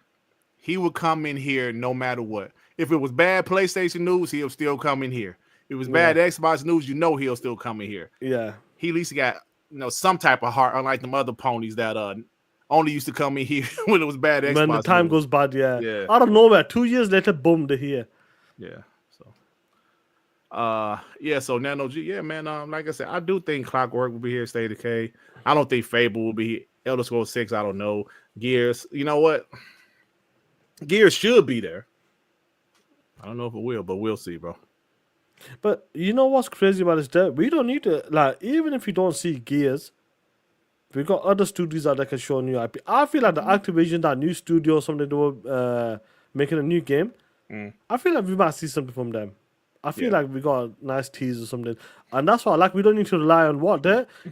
He would come in here no matter what. If it was bad PlayStation news, he'll still come in here. If it was bad Xbox news, he'll still come in here. Yeah. He at least got some type of heart, unlike them other ponies that only used to come in here when it was bad Xbox. When the time movies. goes bad, Yeah. Out of nowhere, 2 years later, boom, they're here. Yeah. So Nano G, yeah, man. Like I said, I do think Clockwork will be here, State of Decay. I don't think Fable will be here. Elder Scrolls 6, I don't know. Gears, you know what? Gears should be there. I don't know if it will, but we'll see, bro. But you know what's crazy about this? That we don't need to, like, even if you don't see Gears, we got other studios that can show new IP. I feel like the Activision, that new studio, something they were making a new game. I feel like we might see something from them. I feel like we got a nice tease or something. And that's why, like, we don't need to rely on what?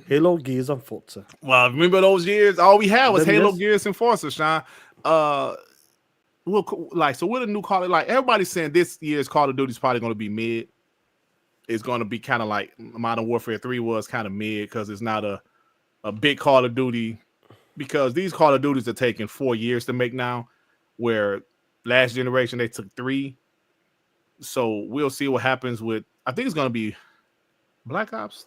Halo, Gears, and Forza. Well, remember those years? All we had was Halo, Gears, and Forza, Shaan. So with a new Call of, like, everybody's saying this year's Call of Duty is probably going to be mid. It's going to be kind of like Modern Warfare 3 was kind of mid because it's not a big Call of Duty, because these Call of Duties are taking 4 years to make now, where last generation they took 3. So we'll see what happens with, I think it's going to be Black Ops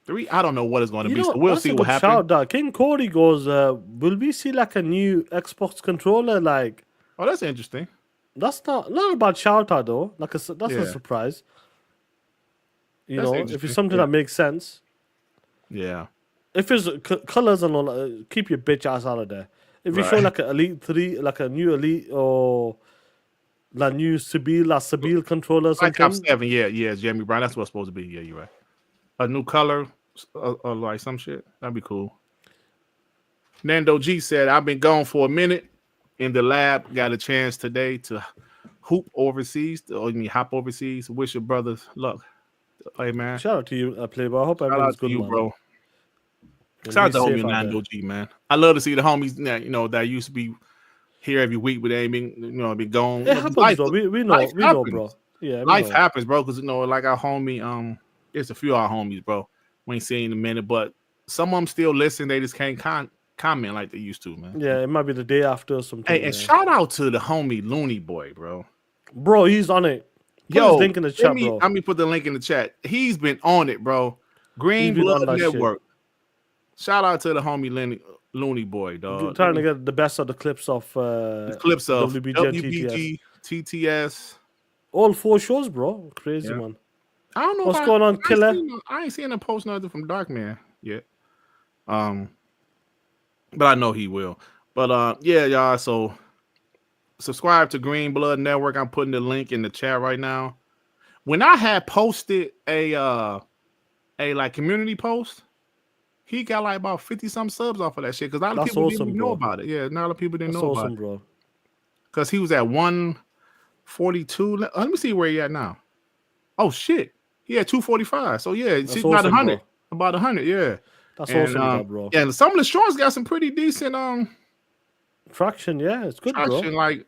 3. I don't know what it's going to be. So we'll see what happens. King Cody goes, will we see like a new Xbox controller? Like, oh, that's interesting. That's not a bad shout out though. Like that's a surprise. You know, if it's something that makes sense. Yeah. If it's colors and all, keep your bitch ass out of there. If you show like an Elite 3, like a new Elite or la new Sabile controller or something. Like Top 7, yeah, Jeremy Brown. That's what's supposed to be. Yeah, you're right. A new color or like some shit. That'd be cool. Nando G said, I've been gone for a minute in the lab. Got a chance today to hop overseas. Wish your brothers luck. Hey, man. Shout out to you, Playboy. I hope everything's good, man. Bro. Shout out to homie Nando G, man. I love to see the homies that used to be here every week, but they ain't been gone. It happens, though. We know, bro. Yeah, life happens, bro. Because like our homie, there's a few of our homies, bro. We ain't seen in a minute, but some of them still listen. They just can't comment like they used to, man. Yeah, it might be the day after or something. Hey, and shout out to the homie Looney Boy, bro. Bro, he's on it. Put his link in the chat, bro. Let me put the link in the chat. He's been on it, bro. Greenberg Network. Shout out to the homie Looney Boy, dog. Trying to get the best of the clips of WBG, TTS. All 4 shows, bro. Crazy one. I don't know what's going on, Killer. I ain't seen him post nothing from Darkman yet. But I know he will. But yeah, y'all. So subscribe to Green Blood Network. I'm putting the link in the chat right now. When I had posted a like community post, he got like about 50-some subs off of that shit. Because a lot of people didn't know about it. Yeah, not a lot of people didn't know about it. Bro. Because he was at 142. Let me see where he at now. Oh shit. He had 245. So yeah, she's about 100. Bro. About 100, yeah. That's awesome, bro. Yeah, and some of the shorts got some pretty decent traction. Yeah, it's good, traction, bro. Like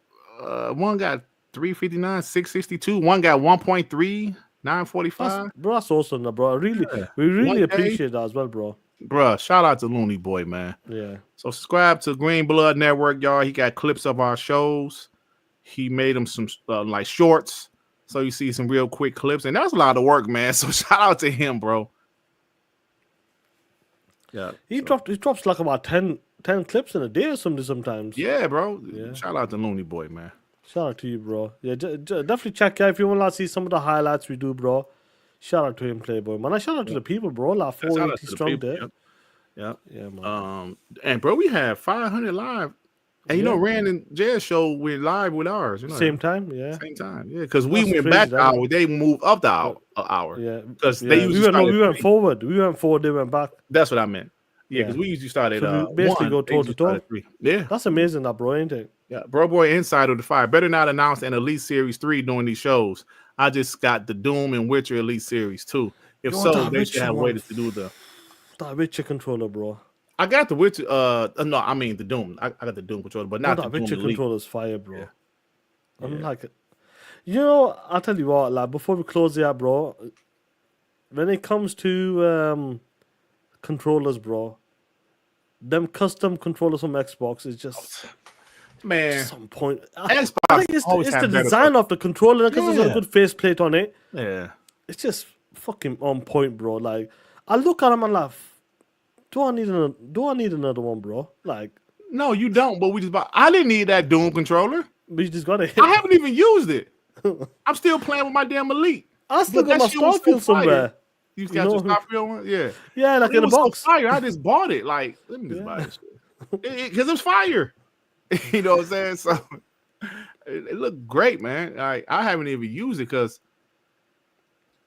one got 359, 662. One got 1.3, 945. Bro, that's awesome, bro. We really appreciate that as well, bro. Bruh, shout out to Looney Boy, man. Yeah. So subscribe to Green Blood Network, y'all. He got clips of our shows. He made them some like shorts, so you see some real quick clips, and that's a lot of work, man. So shout out to him, bro. Yeah, he drops like about 10 clips in a day or something sometimes. Yeah, bro. Yeah. Shout out to Looney Boy, man. Shout out to you, bro. Yeah, definitely check out if you want to see some of the highlights we do, bro. Shout out to him, Playboy, man. I shout out to the people, bro. Like 480 strong there. Yeah, man. And bro, we have 500 live. And you know, Rand and Jazz show we're live with ours. You know, same time, yeah. Because we went back an hour, they moved up the hour. Yeah, because they usually we went forward. We went forward, they went back. That's what I meant. Yeah, because we usually started. So basically, go toe to toe. Yeah, that's amazing, that bro, ain't it? Yeah, Bro Boy Inside of the Fire. Better not announce an Elite Series 3 during these shows. I just got the Doom and Witcher Elite Series 2. If so, they should have waited to do that Witcher controller, bro. I got the Witcher. No, I mean the Doom. I got the Doom controller, but not the Doom Witcher Elite. Controller's fire, bro. Yeah. I'm like, you know, I'll tell you what, like before we close it out, bro. When it comes to controllers, bro, them custom controllers from Xbox is just. Man, at some point, Xbox I think it's the design of the controller because there's a good faceplate on it. Yeah, it's just fucking on point, bro. Like I look at them and like, Do I need another one, bro? Like, no, you don't. But I didn't need that Doom controller. But you just got it. I haven't even used it. I'm still playing with my damn Elite. I still got my Starfield somewhere. You got your Starfield one? Yeah. Yeah, like in a box. So fire. I just bought it. Like, let me just buy this shit. Because it's fire. You know what I'm saying? So it looked great, man. Like, I haven't even used it because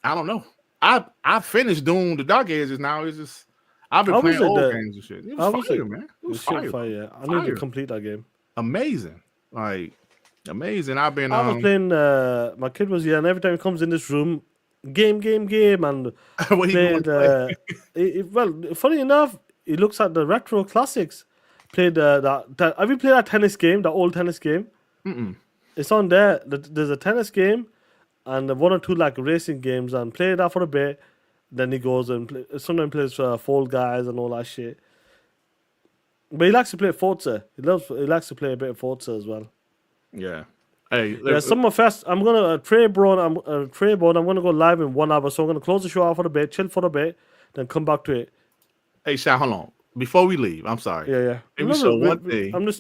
I don't know. I finished Doom the Dark Ages now. It's just I've been playing old games and shit. It was fire, man. It was fire. I need to complete that game. Amazing. Like, amazing. I was playing my kid was here, and every time he comes in this room, game, and played well, funny enough, he looks at the retro classics. Played that have you played that tennis game, the old tennis game? It's on there. There's a tennis game and one or two like racing games, and play that for a bit. Then he goes and sometimes plays Fall Guys and all that shit. But he likes to play Forza. He likes to play a bit of Forza as well. Yeah. Hey, Summerfest. I'm gonna I'm gonna go live in 1 hour. So I'm gonna close the show out for a bit, chill for a bit, then come back to it. Hey, Shaan, hold on. Before we leave, I'm sorry. Yeah. Maybe one thing. I'm just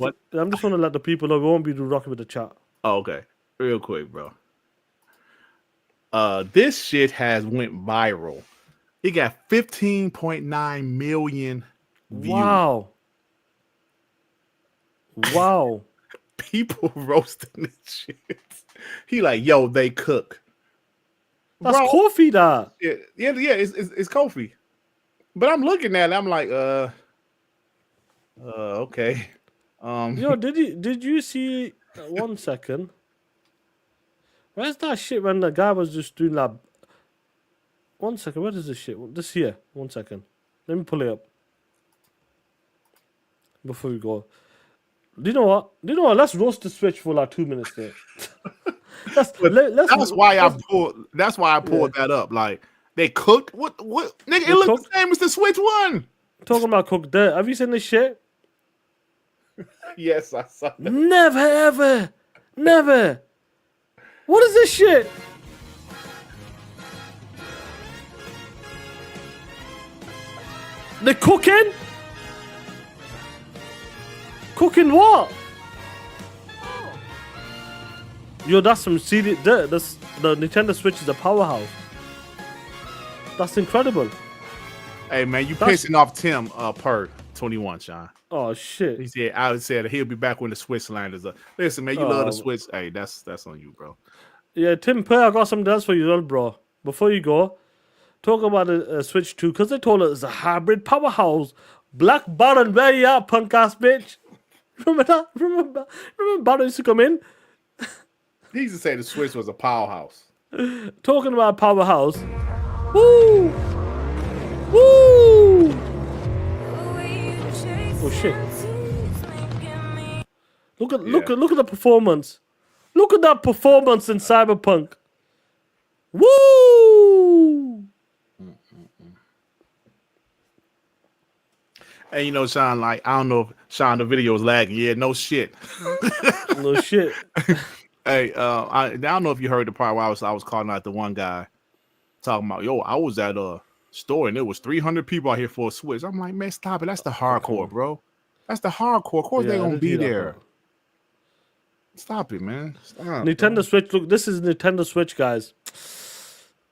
gonna let the people know we won't be rocking with the chat. Oh, okay. Real quick, bro. This shit has went viral. It got 15.9 million views. Wow. People roasting this shit. He like, yo, they cook. That's Kofi, that. Yeah, it's Kofi. But I'm looking at it, I'm like, okay. Yo, did you see 1 second? Where's that shit when the guy was just doing that? 1 second, where is this shit? This here. 1 second. Let me pull it up. Before we go. Do you know what? Let's roast the Switch for like 2 minutes there. That's why I pulled that up. Like, they cooked? What? Nigga, it looks the same as the Switch one. Talking about cooked there. Have you seen this shit? Yes, I saw it. Never, ever. Never. What is this shit? They're cooking? Cooking what? Yo, that's some CD. The Nintendo Switch is a powerhouse. That's incredible. Hey, man, you pissing off Tim per 21, Shaan. Oh, shit. He said, I said he'll be back when the Switch line is up. Listen, man, you love the Switch. Hey, that's on you, bro. Yeah, Tim Per, I got something else for you, well, bro. Before you go, talk about the Switch 2, because they told us it's a hybrid powerhouse. Black Baron, where you at, punk ass bitch? Remember that? Remember Baron used to come in? He used to say the Switch was a powerhouse. Talking about powerhouse. Woo! Woo! Oh shit! Look at the performance. Look at that performance in Cyberpunk. Woo! And you know, Shaan, like, I don't know if Shaan, the video is lagging. Yeah, no shit. No shit. Hey, I don't know if you heard the part where I was calling out the one guy talking about, yo, I was at a store and there was 300 people out here for a Switch. I'm like, man, stop it. That's the hardcore, bro. That's the hardcore. Of course they're gonna be there. Stop it, man. Stop. Nintendo Switch. Look, this is Nintendo Switch, guys.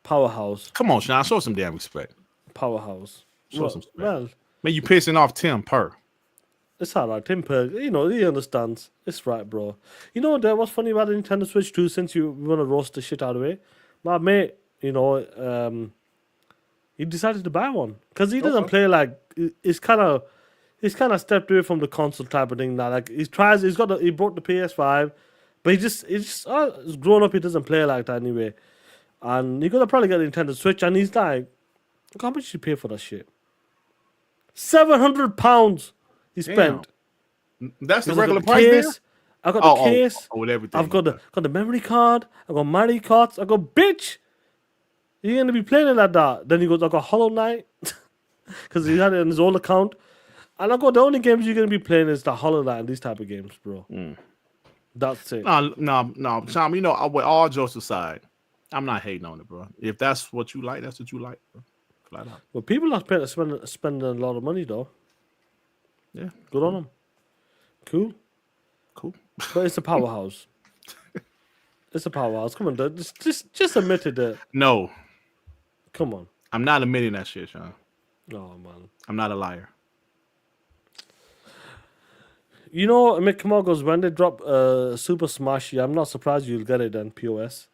Powerhouse. Come on, Shaan, show some damn respect. Powerhouse. Show some respect. Well, man, you pissing off Tim Per. It's alright, Tim Per. You know, he understands. It's right, bro. You know what's funny about the Nintendo Switch 2, since you want to roast the shit out of it? My mate, you know, he decided to buy one. Because he doesn't play like, he's kind of stepped away from the console type of thing now. Like, he brought the PS5, but he's grown up, he doesn't play like that anyway. And you're gonna probably get a Nintendo Switch, and he's like, look how much did you pay for that shit? £700 he spent. That's the regular price there? I got the case. With everything. I've got the memory card. I got Mario Kart. I got bitch. You're gonna be playing it like that. Then he goes, I got Hollow Knight because he had it in his old account. And I got the only games you're gonna be playing is the Hollow Knight and these type of games, bro. That's it. No, Tom. You know, with all jokes aside, I'm not hating on it, bro. If that's what you like, that's what you like, bro. Flat out. Well, people are spending a lot of money though. Yeah. Good on them. Cool. But it's a powerhouse. It's a powerhouse. Come on, dude. Just admit it. No. Come on. I'm not admitting that shit, Sean. Oh man. I'm not a liar. You know, Mick Kamal goes, when they drop Super Smash, I'm not surprised you'll get it then, POS.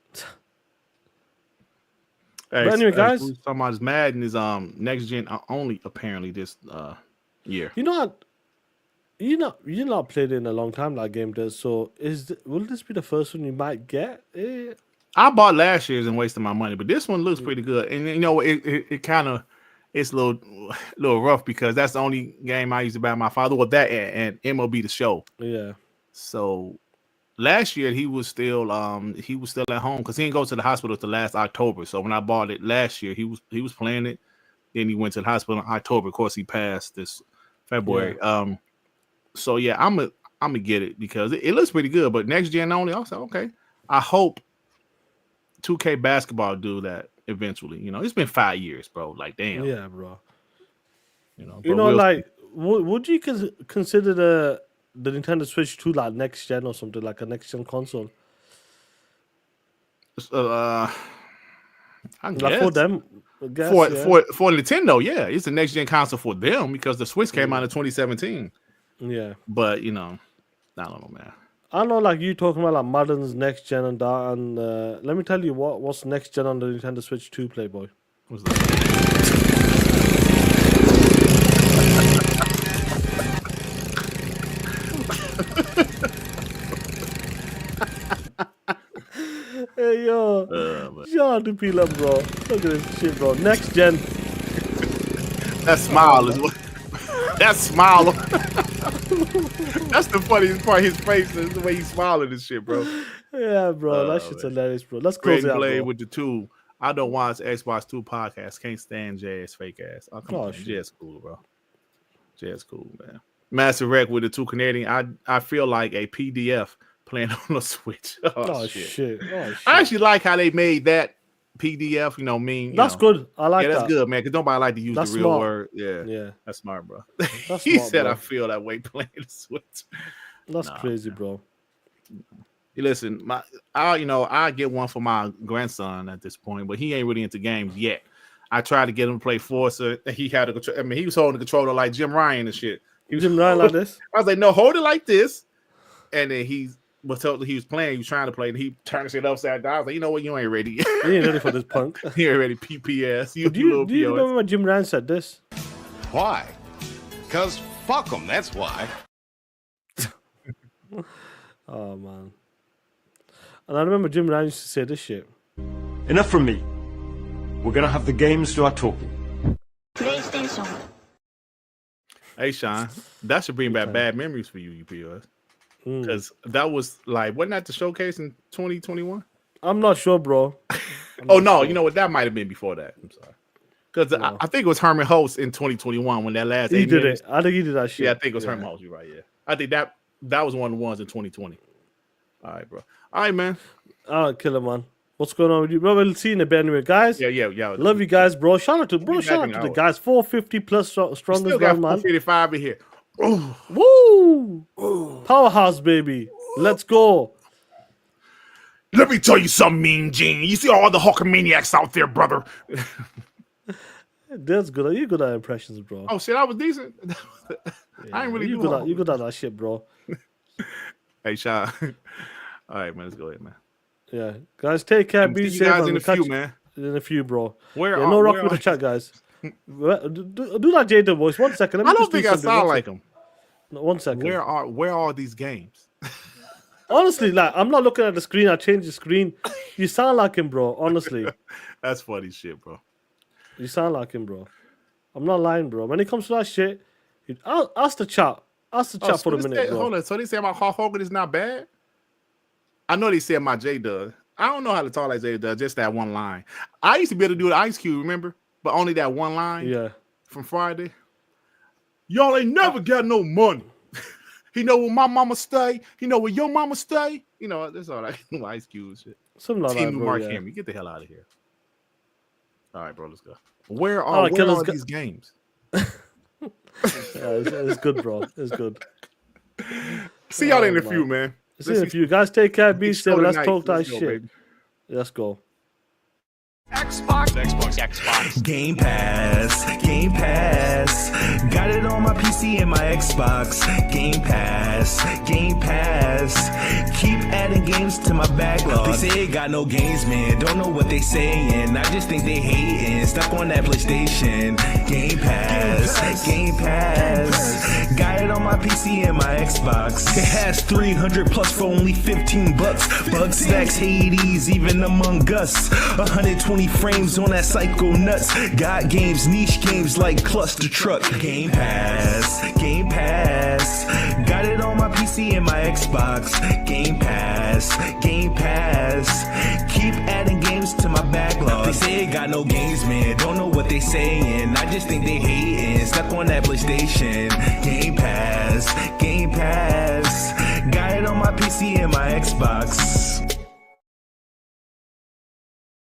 Hey, but anyway, guys. Talking about his Madden is next gen only apparently this year. You not played it in a long time that game does. So will this be the first one you might get? I bought last year's and wasted my money, but this one looks pretty good. And you know, it kind of it's a little rough because that's the only game I used to buy my father. Well, that and MLB The Show. Yeah. So last year he was still at home because he didn't go to the hospital till last October. So when I bought it last year, he was playing it. Then he went to the hospital in October. Of course, he passed this February. Yeah. So yeah, I'm gonna get it because it looks pretty good. But next gen only, I was like, okay. I hope 2K basketball do that eventually. You know, it's been 5 years, bro. Like, damn. Yeah, bro. You know, like, would you consider the Nintendo Switch 2 like next gen or something, like a next gen console? I like guess. for them, for Nintendo, yeah, it's the next gen console for them because the Switch came out in 2017. Yeah, but you know, I don't know, man. I know, like you talking about like Madden's next gen and that, and let me tell you what's next gen on the Nintendo Switch 2, Playboy. What's that? Hey yo, shout out to Pila, bro. Look at this shit, bro. Next gen. That smile is what. That smile. That's the funniest part. His face is the way he's smiling and shit, bro. Yeah, bro. That shit's hilarious, bro. Let's close it out, bro. With the 2. I don't watch Xbox 2 podcast. Can't stand Jay's fake ass. Oh, come on, Jay's cool, bro. Jay's cool, man. Massive Wreck with the 2 Canadian. I feel like a PDF playing on a Switch. Oh shit. I actually like how they made that PDF. You know, that's good. I like that. That's good, man. Because nobody like to use the real word. Yeah, that's smart, bro. He said, bro. I feel that way playing the Switch. That's crazy, bro. Listen, I get one for my grandson at this point, but he ain't really into games yet. I tried to get him to play Forza. He had a control. I mean, he was holding the controller like Jim Ryan and shit. Jim Ryan like this? I was like, no, hold it like this. And then he was told he was trying to play, and he turned shit upside down. I was like, you know what, you ain't ready. You ain't ready for this punk. You ain't ready, PPS. Do you remember when Jim Ryan said this? Why? Because fuck them, that's why. Oh, man. And I remember Jim Ryan used to say this shit. Enough from me. We're going to have the games to our talking. PlayStation. Hey, Shaan, that should bring back bad memories for you, POS. Because that was like, wasn't that the showcase in 2021? I'm not sure, bro. No, sure. You know what? That might have been before that. I'm sorry. Because I think it was Herman Host in 2021 when that last. He did it. I think he did that shit. Yeah, I think it was Herman Host. You're right. Yeah, I think that was one of the ones in 2020. All right, bro. All right, man. All right, killer, man. What's going on with you, bro? We'll see you in a bit anyway, guys. Yeah. Love you guys, bro. Shout out to the guys. 450 plus strongest, still got 455 in here. Woo! Powerhouse, baby. Let's go. Let me tell you something, Mean Gene. You see all the Hulkamaniacs out there, brother. That's good. You good at impressions, bro. Oh shit, I was decent. I ain't really you good at that shit, bro. Hey, Shaan. All right, man. Let's go ahead, man. Yeah, guys, take care. Be safe. Guys in a few, man. In a few, bro. No rock with the chat, guys. Do that Jada voice. 1 second. Let me I don't think I sound like him. No, 1 second. Where are these games? Honestly, like I'm not looking at the screen. I changed the screen. You sound like him, bro. Honestly. That's funny shit, bro. You sound like him, bro. I'm not lying, bro. When it comes to that shit, ask the chat. Ask the chat for a minute, bro. Hold on. So they say about Hulk Hogan is not bad? I know they said my J does. I don't know how to talk like J does, just that one line. I used to be able to do the Ice Cube, remember? But only that one line. Yeah. From Friday. Y'all ain't never got no money. He know where my mama stay. He know where your mama stay. You know, that's all I can do. Ice Cube shit. Something like that, bro. Mark Yeah. Henry, get the hell out of here. All right, bro, let's go. Where All are, right, where are these games? It's good, bro. It's good. See y'all in a few, man. See you in a few. Guys, take care. Be safe. Let's tonight. talk that Let's go, shit. baby. Let's go. Xbox. Game Pass, got it on my PC and my Xbox. Game Pass, keep adding games to my backlog. They say it got no games, man, don't know what they saying. I just think they hating, stuck on that PlayStation. Game Pass, got it on my PC and my Xbox. It has 300 plus for only $15. Bug stacks, Hades, even Among Us. 120 frames on that psycho nuts. Got games, niche games like Cluster Truck. Game Pass, got it on my PC and my Xbox. Game Pass, keep adding games to my backlog. They say it got no games, man, don't know what they saying. I just think they hating, stuck on that PlayStation. Game Pass, got it on my PC and my Xbox.